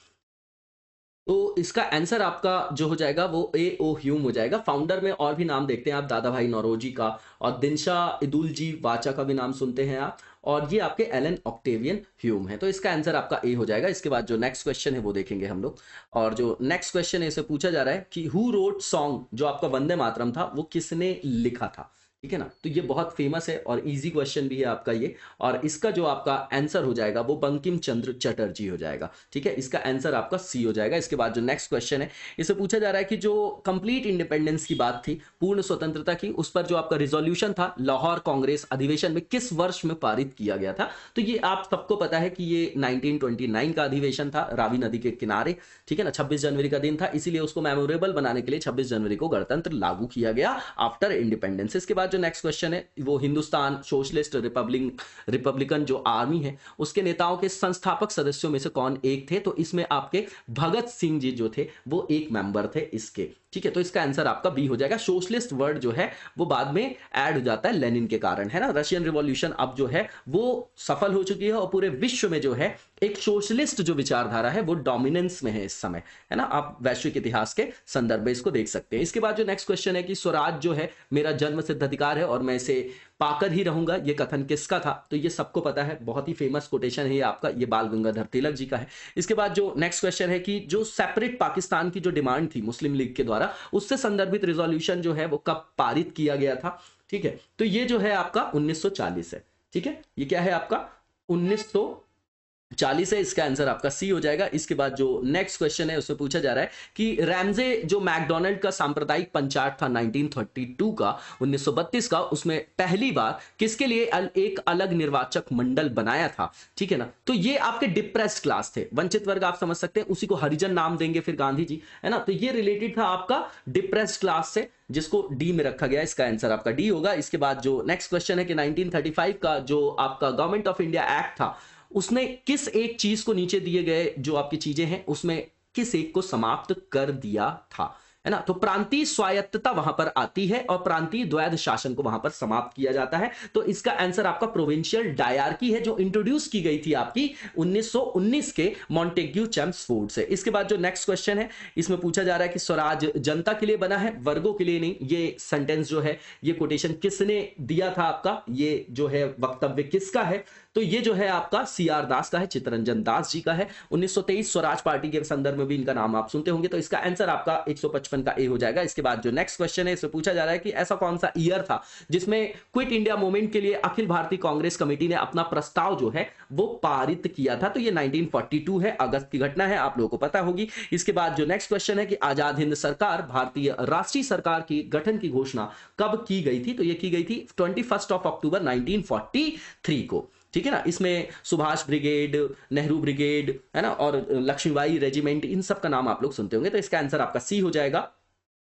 तो इसका आंसर आपका जो हो जाएगा वो ए ओ ह्यूम हो जाएगा। फाउंडर में और भी नाम देखते हैं आप, दादा भाई नौरोजी का और दिनशा इदुलजी वाचा का भी नाम सुनते हैं आप, और ये आपके एलन ऑक्टेवियन ह्यूम है। तो इसका आंसर आपका ए हो जाएगा। इसके बाद जो नेक्स्ट क्वेश्चन है वो देखेंगे हम लोग, और जो नेक्स्ट क्वेश्चन है इसे पूछा जा रहा है कि हु रोट सॉन्ग, जो आपका वंदे मातरम था वो किसने लिखा था, ठीक है ना। तो ये बहुत फेमस है और इजी क्वेश्चन भी है आपका ये, और इसका जो आपका आंसर हो जाएगा वो बंकिम चंद्र चटर्जी हो जाएगा, ठीक है। इसका आंसर आपका सी हो जाएगा। इसके बाद जो नेक्स्ट क्वेश्चन है इसे पूछा जा रहा है कि जो कंप्लीट इंडिपेंडेंस की बात थी, पूर्ण स्वतंत्रता की, उस पर जो आपका रिजोल्यूशन था लाहौर कांग्रेस अधिवेशन में किस वर्ष में पारित किया गया था। तो ये आप सबको पता है कि ये 1929 का अधिवेशन था, रावी नदी के किनारे, ठीक है ना। 26 जनवरी का दिन था, इसीलिए उसको मेमोरेबल बनाने के लिए 26 जनवरी को गणतंत्र लागू किया गया आफ्टर इंडिपेंडेंस। इसके बाद जो नेक्स्ट क्वेश्चन है वो हिंदुस्तान सोशलिस्ट रिपब्लिकन जो आर्मी है उसके नेताओं के संस्थापक सदस्यों में से कौन एक थे। तो इसमें आपके भगत सिंह जी जो थे वो एक मेंबर थे इसके, ठीक है। तो इसका आंसर आपका बी हो जाएगा। सोशलिस्ट वर्ड जो है वो बाद में ऐड हो जाता है लेनिन के कारण, है ना। रशियन रिवॉल्यूशन अब जो है वो सफल हो चुकी है और पूरे विश्व में जो है एक सोशलिस्ट जो विचारधारा है वो डोमिनेंस में है इस समय, है ना। आप वैश्विक इतिहास के संदर्भ में इसको देख सकते हैं। इसके बाद जो नेक्स्ट क्वेश्चन है कि स्वराज जो है मेरा जन्म सिद्ध अधिकार है और मैं इसे पाकर ही रहूंगा, ये कथन किसका था। तो ये सबको पता है, बहुत ही फेमस कोटेशन है ये आपका, ये बाल गंगाधर तिलक जी का है। इसके बाद जो नेक्स्ट क्वेश्चन है कि जो सेपरेट पाकिस्तान की जो डिमांड थी मुस्लिम लीग के द्वारा, उससे संदर्भित रिजोल्यूशन जो है वो कब पारित किया गया था, ठीक है। तो ये जो है आपका 1940 है, ठीक है। ये क्या है आपका 1940 है, इसका आंसर आपका सी हो जाएगा। इसके बाद जो नेक्स्ट क्वेश्चन है उसमें पूछा जा रहा है कि रैमजे जो मैकडोनल्ड का सांप्रदायिक पंचायत था 1932 का 1932 का, उसमें पहली बार किसके लिए एक अलग निर्वाचक मंडल बनाया था, ठीक है ना। तो ये आपके डिप्रेस्ड क्लास थे, वंचित वर्ग आप समझ सकते हैं, उसी को हरिजन नाम देंगे फिर गांधी जी, है ना। तो ये रिलेटेड था आपका डिप्रेस्ड क्लास से, जिसको डी में रखा गया, इसका आंसर आपका डी होगा। इसके बाद जो नेक्स्ट क्वेश्चन है कि 1935 का जो आपका गवर्नमेंट ऑफ इंडिया एक्ट था उसने किस एक चीज को, नीचे दिए गए जो आपकी चीजें हैं उसमें किस एक को समाप्त कर दिया था, है ना। तो प्रांतीय स्वायत्तता वहां पर आती है और प्रांतीय द्वैध शासन को वहां पर समाप्त किया जाता है। तो इसका आंसर आपका प्रोविंशियल डायरकी है जो इंट्रोड्यूस की गई थी आपकी 1919 के मॉन्टेग्यू चेम्सफोर्ड से। इसके बाद जो नेक्स्ट क्वेश्चन है इसमें पूछा जा रहा है कि स्वराज जनता के लिए बना है, वर्गों के लिए नहीं। ये सेंटेंस जो है, ये कोटेशन किसने दिया था आपका, ये जो है वक्तव्य किसका है। तो ये जो है आपका CR दास का है, चित्तरंजन दास जी का है। 1923 स्वराज पार्टी के संदर्भ में भी इनका नाम आप सुनते होंगे। तो इसका आंसर आपका 155 का ए हो जाएगा। इसके बाद जो नेक्स्ट क्वेश्चन है इसमें पूछा जा रहा है कि ऐसा कौन सा ईयर था जिसमें क्विट इंडिया मूवमेंट के लिए अखिल भारतीय कांग्रेस कमेटी ने अपना प्रस्ताव जो है वो पारित किया था। तो ये 1942 है, अगस्त की घटना है, आप लोगों को पता होगी। इसके बाद जो नेक्स्ट क्वेश्चन है कि आजाद हिंद सरकार, भारतीय राष्ट्रीय सरकार की गठन की घोषणा कब की गई थी। तो ये की गई थी 21 अक्टूबर 1943 को, ठीक है ना। इसमें सुभाष ब्रिगेड, नेहरू ब्रिगेड, है ना, और लक्ष्मीबाई रेजिमेंट, इन सब का नाम आप लोग सुनते होंगे। तो इसका आंसर आपका सी हो जाएगा।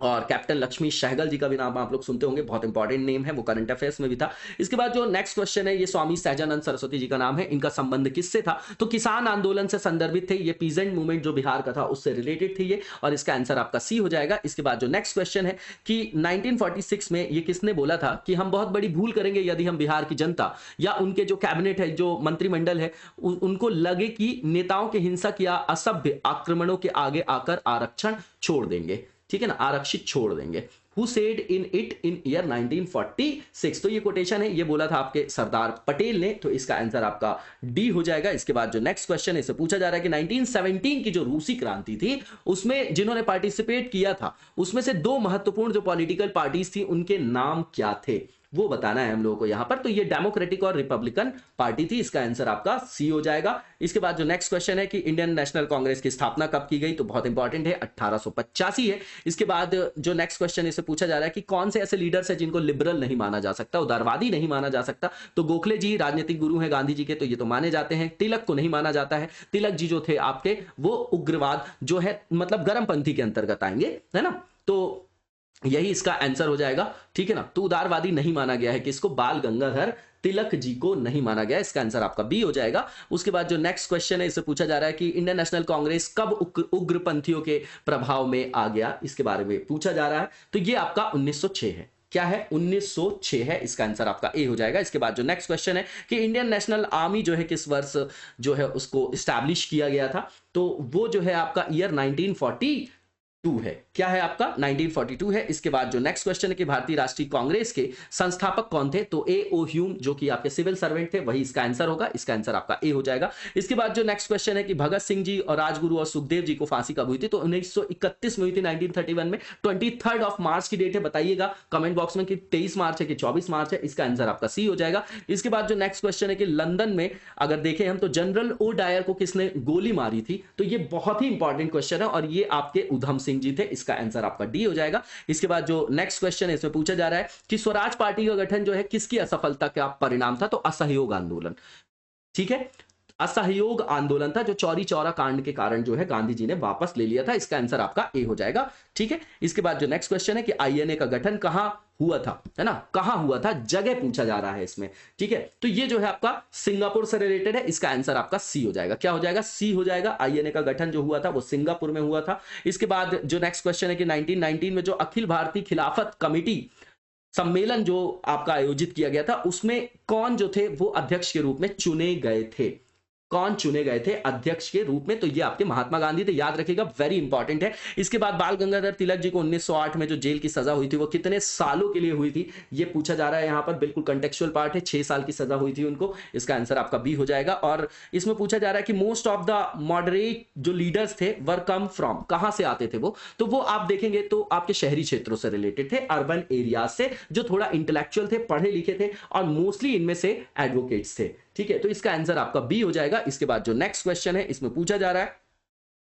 और कैप्टन लक्ष्मी सहगल जी का भी नाम आप लोग सुनते होंगे, बहुत इंपॉर्टेंट नेम है, वो करंट अफेयर्स में भी था। इसके बाद जो नेक्स्ट क्वेश्चन है ये स्वामी सहजानंद सरस्वती जी का नाम है, इनका संबंध किससे था। तो किसान आंदोलन से संदर्भित थे, ये पीजेंट मूवमेंट जो बिहार का था उससे रिलेटेड थी ये, और इसका आंसर आपका सी हो जाएगा। इसके बाद जो नेक्स्ट क्वेश्चन है कि 1946 में ये किसने बोला था कि हम बहुत बड़ी भूल करेंगे यदि हम बिहार की जनता या उनके जो कैबिनेट है, जो मंत्रिमंडल है, उनको लगे कि नेताओं के हिंसक या असभ्य आक्रमणों के आगे आकर आरक्षण छोड़ देंगे, ठीक है ना, आरक्षित छोड़ देंगे। Who said in it in year 1946? तो ये कोटेशन है, ये बोला था आपके सरदार पटेल ने। तो इसका आंसर आपका डी हो जाएगा। इसके बाद जो नेक्स्ट क्वेश्चन है इसे पूछा जा रहा है कि 1917 की जो रूसी क्रांति थी उसमें जिन्होंने पार्टिसिपेट किया था उसमें से दो महत्वपूर्ण जो पॉलिटिकल पार्टीज थी उनके नाम क्या थे। वो बताना है हम लोगों को यहां पर। तो ये डेमोक्रेटिक और रिपब्लिकन पार्टी थी, इसका आंसर आपका सी हो जाएगा। इसके बाद जो नेक्स्ट क्वेश्चन है कि इंडियन नेशनल कांग्रेस की स्थापना कब की गई, तो बहुत इंपॉर्टेंट है, 1885 है। इसके बाद जो नेक्स्ट क्वेश्चन इसे पूछा जा रहा है कि कौन से ऐसे लीडर्स हैं जिनको लिबरल नहीं माना जा सकता, उदारवादी नहीं माना जा सकता, तो गोखले जी राजनीतिक गुरु हैं गांधी जी के, तो ये तो माने जाते हैं। तिलक को नहीं माना जाता है, तिलक जी जो थे आपके वो उग्रवाद जो है मतलब गर्मपंथी के अंतर्गत आएंगे, है ना, तो यही इसका आंसर हो जाएगा, ठीक है ना। तो उदारवादी नहीं माना गया है, किसको, बाल गंगाधर तिलक जी को नहीं माना गया, इसका आंसर आपका बी हो जाएगा। उसके बाद जो नेक्स्ट क्वेश्चन है इसे पूछा जा रहा है कि इंडियन नेशनल कांग्रेस कब उग्रपंथियों के प्रभाव में आ गया, इसके बारे में पूछा जा रहा है। तो ये आपका 1906 है, क्या है, 1906 है, इसका आंसर आपका ए हो जाएगा। इसके बाद जो नेक्स्ट क्वेश्चन है कि इंडियन नेशनल आर्मी जो है किस वर्ष जो है उसको स्टैब्लिश किया गया था, तो वो जो है आपका ईयर 1942 है, क्या है आपका 1942 है। इसके बाद जो नेक्स्ट क्वेश्चन है कि भारतीय राष्ट्रीय कांग्रेस के संस्थापक कौन थे, तो ए ओ ह्यूम जो कि आपके सिविल सर्वेंट थे, वही इसका आंसर होगा, इसका आंसर आपका ए हो जाएगा। इसके बाद जो नेक्स्ट क्वेश्चन है कि भगत सिंह जी और राजगुरु और सुखदेव जी को फांसी कब हुई थी, तो 1931 में हुई थी, 1931 में। 23 ऑफ मार्च की डेट है, बताइएगा कमेंट बॉक्स में कि 23 मार्च है कि 24 मार्च है, इसका आंसर आपका सी हो जाएगा। इसके बाद जो नेक्स्ट क्वेश्चन है कि लंदन में अगर देखें हम तो जनरल ओ डायर को किसने गोली मारी थी, तो ये बहुत ही इंपॉर्टेंट क्वेश्चन है और ये आपके उधम सिंह जी थे, इसका आंसर आपका डी हो जाएगा। इसके बाद जो नेक्स्ट क्वेश्चन है इसमें पूछा जा रहा है कि स्वराज पार्टी का गठन जो है किसकी असफलता का परिणाम था, तो असहयोग आंदोलन, ठीक है, असहयोग आंदोलन था जो चौरी चौरा कांड के कारण जो है गांधी जी ने वापस ले लिया था, इसका आंसर आपका ए हो जाएगा, ठीक है। इसके बाद जो नेक्स्ट क्वेश्चन है कि आईएनए का गठन कहां हुआ था, है ना, कहां हुआ था, जगह पूछा जा रहा है इसमें, ठीक है। तो ये जो है आपका सिंगापुर से रिलेटेड है, इसका आंसर आपका सी हो जाएगा, क्या हो जाएगा, सी हो जाएगा। आईएनए का गठन जो हुआ था वो सिंगापुर में हुआ था। इसके बाद जो नेक्स्ट क्वेश्चन है कि 1919 में जो अखिल भारतीय खिलाफत कमेटी सम्मेलन जो आपका आयोजित किया गया था उसमें कौन जो थे वो अध्यक्ष के रूप में चुने गए थे, कौन चुने गए थे अध्यक्ष के रूप में, तो ये आपके महात्मा गांधी थे, याद रखिएगा, वेरी इंपॉर्टेंट है। इसके बाद बाल गंगाधर तिलक जी को 1908 में जो जेल की सजा हुई थी वो कितने सालों के लिए हुई थी, ये पूछा जा रहा है यहाँ पर, बिल्कुल कंटेक्चुअल पार्ट है, 6 साल की सजा हुई थी उनको, इसका आंसर आपका बी हो जाएगा। और इसमें पूछा जा रहा है कि मोस्ट ऑफ द मॉडरेट जो लीडर्स थे वर कम फ्रॉम, कहां से आते थे वो, तो वो आप देखेंगे तो आपके शहरी क्षेत्रों से रिलेटेड थे, अर्बन एरियाज से, जो थोड़ा इंटेलेक्चुअल थे, पढ़े लिखे थे और मोस्टली इनमें से एडवोकेट्स थे, ठीक है। तो इसका आंसर आपका बी हो जाएगा। इसके बाद जो नेक्स्ट क्वेश्चन है इसमें पूछा जा रहा है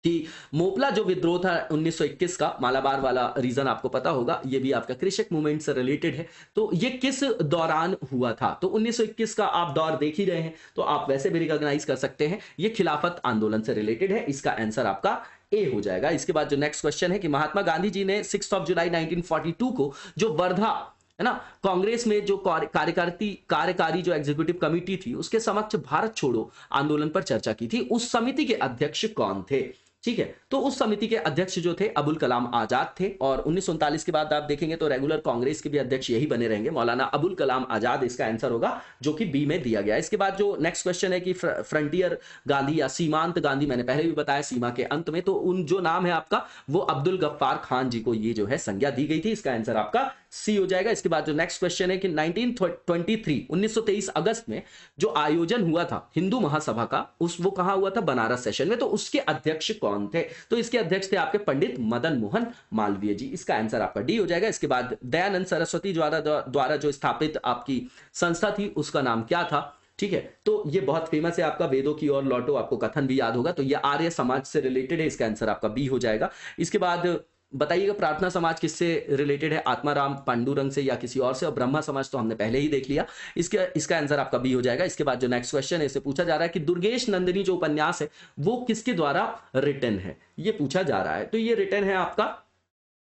कि मोपला जो विद्रोह था 1921 का, मालाबार वाला रीजन आपको पता होगा, ये भी आपका कृषक मूवमेंट से रिलेटेड है, तो ये किस दौरान हुआ था, तो 1921 का आप दौर देख ही रहे हैं तो आप वैसे भी रिकॉग्नाइज कर सकते हैं, ये खिलाफत आंदोलन से रिलेटेड है, इसका आंसर आपका ए हो जाएगा। इसके बाद जो नेक्स्ट क्वेश्चन है कि महात्मा गांधी जी ने 6 जुलाई 1942 को जो वर्धा, है ना, कांग्रेस में जो कार्यकारी जो एग्जीक्यूटिव कमेटी थी उसके समक्ष भारत छोड़ो आंदोलन पर चर्चा की थी, उस समिति के अध्यक्ष कौन थे, ठीक है। तो उस समिति के अध्यक्ष जो थे अबुल कलाम आजाद थे, और 1939 के बाद आप देखेंगे तो रेगुलर कांग्रेस के भी अध्यक्ष यही बने रहेंगे, मौलाना अबुल कलाम आजाद, इसका आंसर होगा जो कि बी में दिया गया। इसके बाद जो नेक्स्ट क्वेश्चन है कि फ्रंटियर गांधी या सीमांत गांधी, मैंने पहले भी बताया सीमा के अंत में, तो उन जो नाम है आपका वो अब्दुल गफ्फार खान जी को ये जो है संज्ञा दी गई थी, इसका आंसर आपका सी हो जाएगा। इसके बाद जो नेक्स्ट क्वेश्चन है कि 1923 अगस्त में जो आयोजन हुआ था हिंदू महासभा का, वो कहां हुआ था, बनारस सेशन में, तो उसके अध्यक्ष कौन थे, तो इसके अध्यक्ष थे आपके पंडित मदन मोहन मालवीय जी, इसका आंसर आपका डी हो जाएगा। इसके बाद दयानंद सरस्वती द्वारा जो स्थापित आपकी संस्था थी उसका नाम क्या था, ठीक है, तो ये बहुत फेमस है आपका, वेदों की ओर लौटो, आपको कथन भी याद होगा, तो ये आर्य समाज से रिलेटेड है, इसका आंसर आपका बी हो जाएगा। इसके बाद बताइएगा प्रार्थना समाज किससे रिलेटेड है, आत्माराम पांडुरंग से या किसी और से, और ब्रह्मा समाज तो हमने पहले ही देख लिया, इसका आंसर आपका बी हो जाएगा। इसके बाद जो नेक्स्ट क्वेश्चन है इसे पूछा जा रहा है कि दुर्गेश नंदिनी जो उपन्यास है वो किसके द्वारा रिटन है, ये पूछा जा रहा है, तो ये रिटन है आपका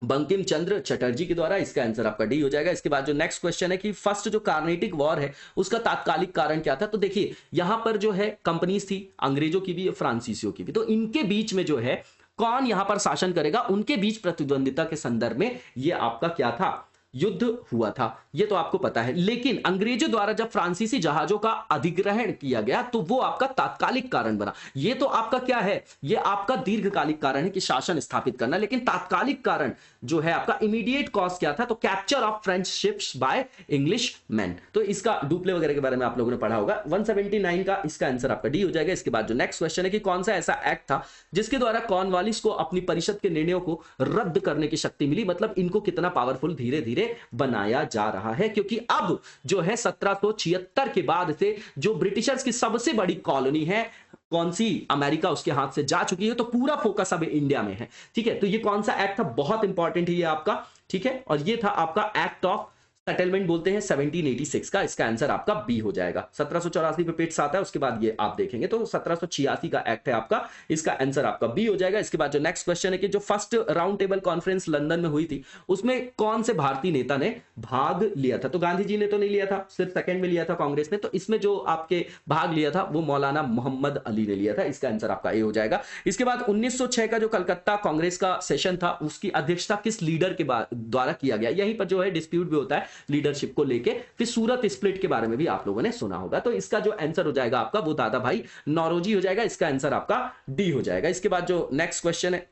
बंकिम चंद्र चटर्जी के द्वारा, इसका आंसर आपका डी हो जाएगा। इसके बाद जो नेक्स्ट क्वेश्चन है कि फर्स्ट जो कार्नेटिक वॉर है उसका तात्कालिक कारण क्या था, तो देखिए यहां पर जो है कंपनीज थी, अंग्रेजों की भी फ्रांसीसियों की भी, तो इनके बीच में जो है कौन यहां पर शासन करेगा, उनके बीच प्रतिद्वंदिता के संदर्भ में ये आपका क्या था, युद्ध हुआ था, ये तो आपको पता है। लेकिन अंग्रेजों द्वारा जब फ्रांसीसी जहाजों का अधिग्रहण किया गया तो वो आपका तात्कालिक कारण बना, ये तो आपका क्या है, ये आपका दीर्घकालिक कारण है कि शासन स्थापित करना, लेकिन तात्कालिक कारण जो है आपका इमीडिएट कॉज क्या था, तो capture of French ships by English man, तो इसका डुप्ले वगैरह के बारे में आप लोगों ने पढ़ा होगा। 179 का इसका आंसर आपका डी हो जाएगा। इसके बाद जो नेक्स्ट क्वेश्चन है कि कौन सा ऐसा एक्ट था जिसके द्वारा कॉर्नवालिस को अपनी परिषद के निर्णयों को रद्द करने की शक्ति मिली, मतलब इनको कितना पावरफुल धीरे धीरे लिए बनाया जा रहा है, क्योंकि अब जो है 1776 के बाद से जो ब्रिटिशर्स की सबसे बड़ी कॉलोनी है कौन सी, अमेरिका, उसके हाथ से जा चुकी है, तो पूरा फोकस अब इंडिया में है। ठीक है, तो ये कौन सा एक्ट था, बहुत इंपॉर्टेंट है ये आपका। ठीक है, और ये था आपका एक्ट ऑफ सेटलमेंट बोलते हैं 1786 का, इसका आंसर आपका बी हो जाएगा। 1784 पे पेट्स आता है, उसके बाद ये आप देखेंगे तो 1786 का एक्ट है आपका, इसका आंसर आपका बी हो जाएगा। इसके बाद जो नेक्स्ट क्वेश्चन है कि जो first round table conference London में हुई थी उसमें कौन से भारतीय नेता ने भाग लिया था, तो गांधी जी ने तो नहीं लिया था, सिर्फ सेकंड में लिया था कांग्रेस ने, तो इसमें जो आपके भाग लिया था वो मौलाना मोहम्मद अली ने लिया था, इसका आंसर आपका ए हो जाएगा। इसके बाद 1906 का जो कलकत्ता कांग्रेस का सेशन था उसकी अध्यक्षता किस लीडर के द्वारा किया गया, यहीं पर जो है डिस्प्यूट भी होता है लीडरशिप को लेके। फिर सूरत स्प्लिट के बारे में भी आप लोगों ने सुना होगा, तो इसका जो आंसर हो जाएगा आपका वो दादा भाई नौरोजी हो जाएगा, इसका आंसर आपका डी हो जाएगा। इसके बाद जो नेक्स्ट क्वेश्चन है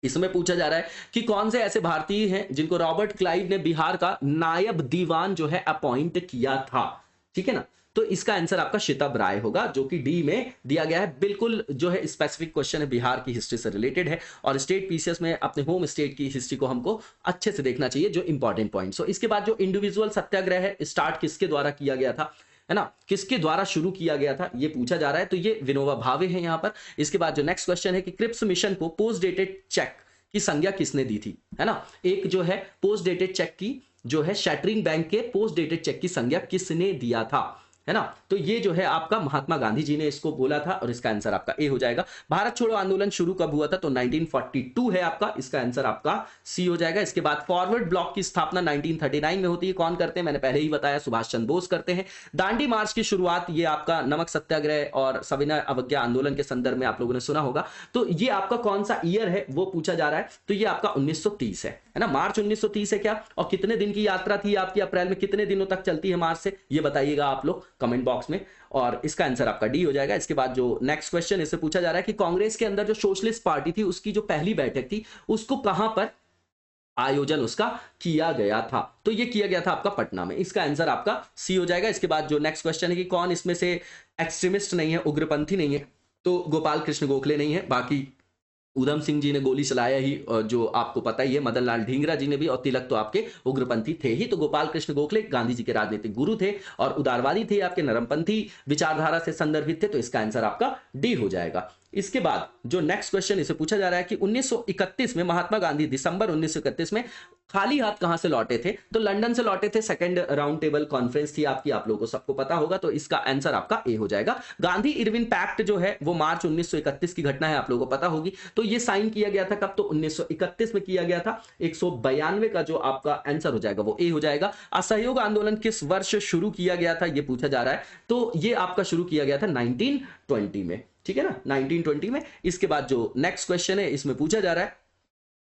इसमें पूछा जा रहा है कि कौन से ऐसे भारतीय हैं जिनको रॉबर्ट क्लाइव ने बिहार का नायब दीवान जो है अपॉइंट किया था। ठीक है ना, तो इसका आंसर आपका शितब राय होगा, जो कि डी में दिया गया है। बिल्कुल जो है स्पेसिफिक क्वेश्चन है, बिहार की हिस्ट्री से रिलेटेड है, और स्टेट पीसीएस में अपने होम स्टेट की हिस्ट्री को हमको अच्छे से देखना चाहिए, जो इंपॉर्टेंट पॉइंट्स हो। इसके बाद जो इंडिविजुअल सत्याग्रह है स्टार्ट किसके द्वारा किया गया था, है ना, किसके द्वारा शुरू किया गया था, ये पूछा जा रहा है, तो ये विनोबा भावे है यहां पर। इसके बाद जो नेक्स्ट क्वेश्चन है कि क्रिप्स मिशन को पोस्ट डेटेड चेक की संज्ञा किसने दी थी, है ना, एक जो है पोस्ट डेटेड चेक की जो है शैटरिंग बैंक के पोस्ट डेटेड चेक की संज्ञा किसने दिया था, है ना, तो ये जो है आपका महात्मा गांधी जी ने इसको बोला था, और इसका आंसर आपका ए हो जाएगा। भारत छोड़ो आंदोलन शुरू कब हुआ था, तो 1942 है आपका, इसका आंसर आपका सी हो जाएगा। इसके बाद फॉरवर्ड ब्लॉक की स्थापना 1939 में होती है, कौन करते हैं, मैंने पहले ही बताया, सुभाष चंद्र बोस करते हैं। दांडी मार्च की शुरुआत ये आपका नमक सत्याग्रह और सविनय अवज्ञा आंदोलन के संदर्भ में आप लोगों ने सुना होगा, तो ये आपका कौन सा ईयर है वो पूछा जा रहा है, तो ये आपका 1930 है ना, मार्च 1930 है क्या, और कितने दिन की यात्रा थी आपकी, अप्रैल में कितने दिनों तक चलती है मार्च से, ये बताइएगा आप लोग कमेंट बॉक्स में, और इसका आंसर आपका डी हो जाएगा। इसके बाद जो नेक्स्ट क्वेश्चन इससे पूछा जा रहा है कि कांग्रेस के अंदर जो सोशलिस्ट पार्टी थी उसकी जो पहली बैठक थी उसको कहां पर आयोजन उसका किया गया था, तो ये किया गया था आपका पटना में, इसका आंसर आपका सी हो जाएगा। इसके बाद जो नेक्स्ट क्वेश्चन है कि कौन इसमें से एक्सट्रीमिस्ट नहीं है, उग्रपंथी नहीं है, तो गोपाल कृष्ण गोखले नहीं है, बाकी उधम सिंह जी ने गोली चलाया ही, जो आपको पता ही है, मदन लाल ढींगरा जी ने भी, और तिलक तो आपके उग्रपंथी थे ही, तो गोपाल कृष्ण गोखले गांधी जी के राजनीतिक गुरु थे और उदारवादी थे, आपके नरमपंथी विचारधारा से संदर्भित थे, तो इसका आंसर आपका डी हो जाएगा। इसके बाद जो नेक्स्ट क्वेश्चन इसे पूछा जा रहा है कि 1931 में महात्मा गांधी दिसंबर 1931 में खाली हाथ कहां से लौटे थे, तो लंदन से लौटे थे, सेकंड राउंड टेबल कॉन्फ्रेंस थी आपकी, आप लोगों को सबको पता होगा, तो इसका आंसर आपका ए हो जाएगा। गांधी इरविन पैक्ट जो है वो मार्च 1931 की घटना है, आप लोगों को पता होगी, तो ये साइन किया गया था कब, तो 1931 में किया गया था। 192 का जो आपका आंसर हो जाएगा वो ए हो जाएगा। असहयोग आंदोलन किस वर्ष शुरू किया गया था, ये पूछा जा रहा है, तो ये आपका शुरू किया गया था 1920 में, ठीक है ना, 1920 में। इसके बाद जो नेक्स्ट क्वेश्चन है इसमें पूछा जा रहा है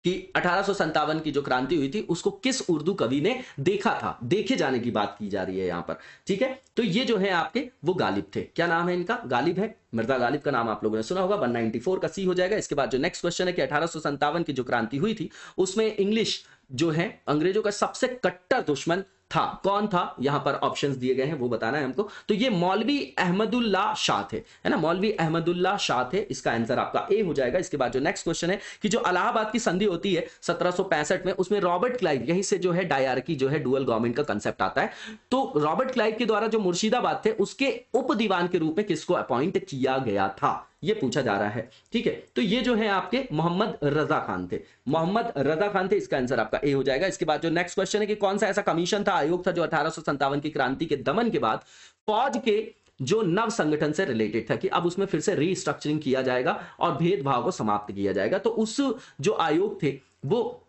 कि 1857 की जो क्रांति हुई थी उसको किस उर्दू कवि ने देखा था, देखे जाने की बात की जा रही है यहां पर, ठीक है, तो ये जो है आपके वो गालिब थे, क्या नाम है इनका, गालिब है, मिर्जा गालिब का नाम आप लोगों ने सुना होगा। 194 का सी हो जाएगा। इसके बाद जो नेक्स्ट क्वेश्चन है कि 1857 की जो क्रांति हुई थी उसमें इंग्लिश जो है अंग्रेजों का सबसे कट्टर दुश्मन था, कौन था, यहां पर ऑप्शंस दिए गए हैं वो बताना है हमको, तो ये मौलवी अहमदुल्लाह शाह थे, है ना, मौलवी अहमदुल्लाह शाह थे, इसका आंसर आपका ए हो जाएगा। इसके बाद जो नेक्स्ट क्वेश्चन है कि जो इलाहाबाद की संधि होती है 1765 में, उसमें रॉबर्ट क्लाइव, यहीं से जो है डायरकी जो है डुअल गवर्नमेंट का कंसेप्ट आता है, तो रॉबर्ट क्लाइव के द्वारा जो मुर्शिदाबाद थे उसके उप दीवान के रूप में किसको अपॉइंट किया गया था, ये पूछा जा रहा है, ठीक है, तो ये जो है आपके मोहम्मद रजा खान थे, मोहम्मद रजा खान थे, इसका आंसर आपका ए हो जाएगा। इसके बाद जो नेक्स्ट क्वेश्चन है कि कौन सा ऐसा कमीशन था, आयोग था, जो 1857 की क्रांति के दमन के बाद फौज के जो नव संगठन से रिलेटेड था कि अब उसमें फिर से रीस्ट्रक्चरिंग किया जाएगा और भेदभाव को समाप्त किया जाएगा, तो उस जो आयोग थे वो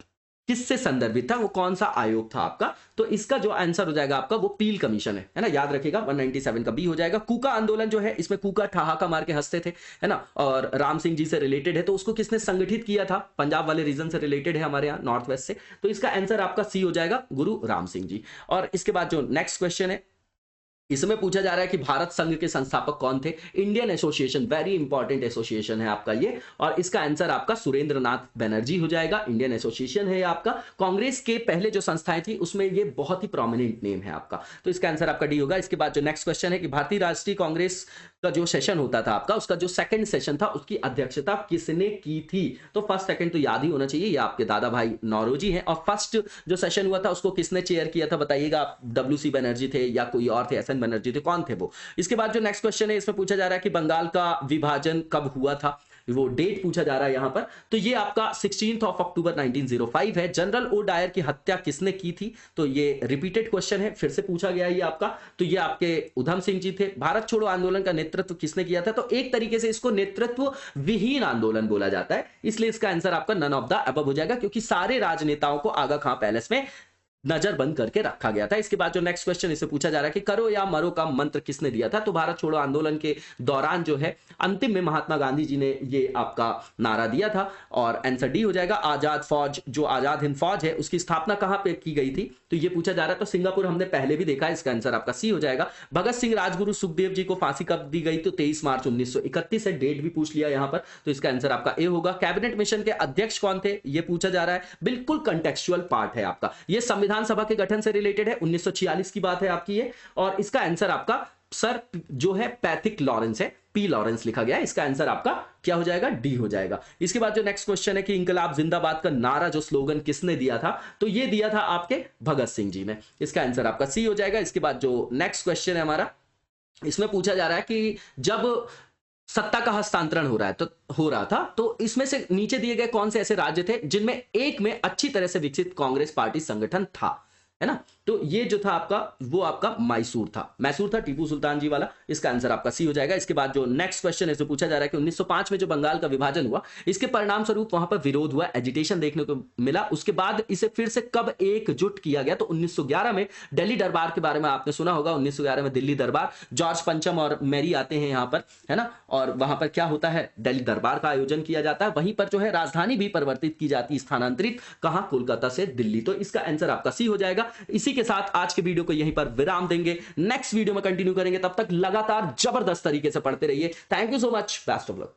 किससे संदर्भित था, वो कौन सा आयोग था आपका, तो इसका जो आंसर हो जाएगा आपका वो पील कमीशन है ना, याद रखिएगा। 197 का बी हो जाएगा। कूका आंदोलन जो है इसमें कूका ठहाका मार के हंसते थे, है ना, और राम सिंह जी से रिलेटेड है, तो उसको किसने संगठित किया था, पंजाब वाले रीजन से रिलेटेड है हमारे यहाँ नॉर्थ वेस्ट से, तो इसका आंसर आपका सी हो जाएगा, गुरु राम सिंह जी। और इसके बाद जो नेक्स्ट क्वेश्चन है इसमें पूछा जा रहा है कि भारत संघ के संस्थापक कौन थे, Indian association, very important association है आपका ये, और इसका आंसर आपका सुरेंद्र नाथ बनर्जी हो जाएगा। इंडियन एसोसिएशन है आपका, कांग्रेस के पहले जो संस्थाएं थी उसमें ये बहुत ही प्रोमिनेंट नेम है आपका, तो इसका आंसर आपका डी होगा। इसके बाद जो नेक्स्ट क्वेश्चन है कि भारतीय राष्ट्रीय कांग्रेस का जो सेशन होता था आपका, उसका जो सेकंड सेशन था, उसकी अध्यक्षता किसने की थी? तो फर्स्ट सेकंड तो याद ही होना चाहिए, ये आपके दादा भाई नौरोजी हैं। और फर्स्ट जो सेशन हुआ था उसको किसने चेयर किया था बताइएगा? आप WC बनर्जी थे या कोई और थे, SN बनर्जी थे, कौन थे वो? इसके बाद जो नेक्स्ट क्वेश्चन है इसमें पूछा जा रहा है कि बंगाल का विभाजन कब हुआ था, वो डेट पूछा जा रहा है यहां पर। तो ये आपका 16 अक्टूबर 1905 है। जनरल ओ डायर की हत्या किसने की थी? तो ये रिपीटेड क्वेश्चन है, फिर से पूछा गया है ये आपका। तो ये आपके उधम सिंह जी थे। भारत छोड़ो आंदोलन का नेतृत्व किसने किया था? तो एक तरीके से इसको नेतृत्व विहीन आंदोलन बोला जाता है, इसलिए इसका आंसर आपका नन ऑफ द अबव हो जाएगा, क्योंकि सारे राजनेताओं को आगा खां पैलेस में नजर बंद करके रखा गया था। इसके बाद जो नेक्स्ट क्वेश्चन इसे पूछा जा रहा है कि करो या मरो का मंत्र किसने दिया था? तो भारत छोड़ो आंदोलन के दौरान जो है अंतिम में महात्मा गांधी जी ने ये आपका नारा दिया था, और आंसर डी हो जाएगा। आजाद फौज, जो आजाद हिंद फौज है, उसकी स्थापना कहां पे की गई थी? तो ये पूछा जा रहा है। तो सिंगापुर हमने पहले भी देखा है, इसका आंसर आपका सी हो जाएगा। भगत सिंह, राजगुरु सुखदेव जी को फांसी कब दी गई? तो 23 मार्च 1931 है, डेट भी पूछ लिया यहां पर, तो इसका आंसर आपका ए होगा। कैबिनेट मिशन के अध्यक्ष कौन थे? ये पूछा जा रहा है। बिल्कुल कंटेक्चुअल पार्ट है आपका, ये संविधान सभा के गठन से रिलेटेड है, 1946 की बात है आपकी ये। और इसका आंसर आपका सर जो है पैथिक लॉरेंस है, P लॉरेंस लिखा गया है। इसका आंसर आपका क्या हो जाएगा? डी हो जाएगा। इसके बाद जो नेक्स्ट क्वेश्चन है कि इंकलाब जिंदाबाद का नारा, जो स्लोगन किसने दिया था? तो ये दिया था आपके भगत सिंह जी ने। इसका आंसर आपका सी हो जाएगा। इसके बाद जो नेक्स्ट क्वेश्चन है हमारा, इसमें पूछा जा रहा है कि जब सत्ता का हस्तांतरण हो रहा था तो इसमें से नीचे दिए गए कौन से ऐसे राज्य थे जिनमें एक में अच्छी तरह से विकसित कांग्रेस पार्टी संगठन था, है ना? तो ये जो था आपका, वो आपका मैसूर था टीपू सुल्तान जी वाला। इसका आंसर आपका सी हो जाएगा। इसके बाद जो नेक्स्ट क्वेश्चन है, इसमें पूछा जा रहा है कि 1905 में जो बंगाल का विभाजन हुआ, इसके परिणाम स्वरूप वहां पर विरोध हुआ, एजिटेशन देखने को मिला। उसके बाद इसे फिर से कब एकजुट किया गया? तो 1911 में दिल्ली दरबार के बारे में आपने सुना होगा। 1911 में दिल्ली दरबार, जॉर्ज पंचम और मैरी आते हैं यहाँ पर, है ना? और वहां पर क्या होता है? दिल्ली दरबार का आयोजन किया जाता है। वहीं पर जो है राजधानी भी परिवर्तित की जाती है, स्थानांतरित, कहां? कोलकाता से दिल्ली। तो इसका आंसर आपका सी हो जाएगा। इसी के साथ आज के वीडियो को यहीं पर विराम देंगे, नेक्स्ट वीडियो में कंटिन्यू करेंगे। तब तक लगातार जबरदस्त तरीके से पढ़ते रहिए। Thank you so much, best of luck.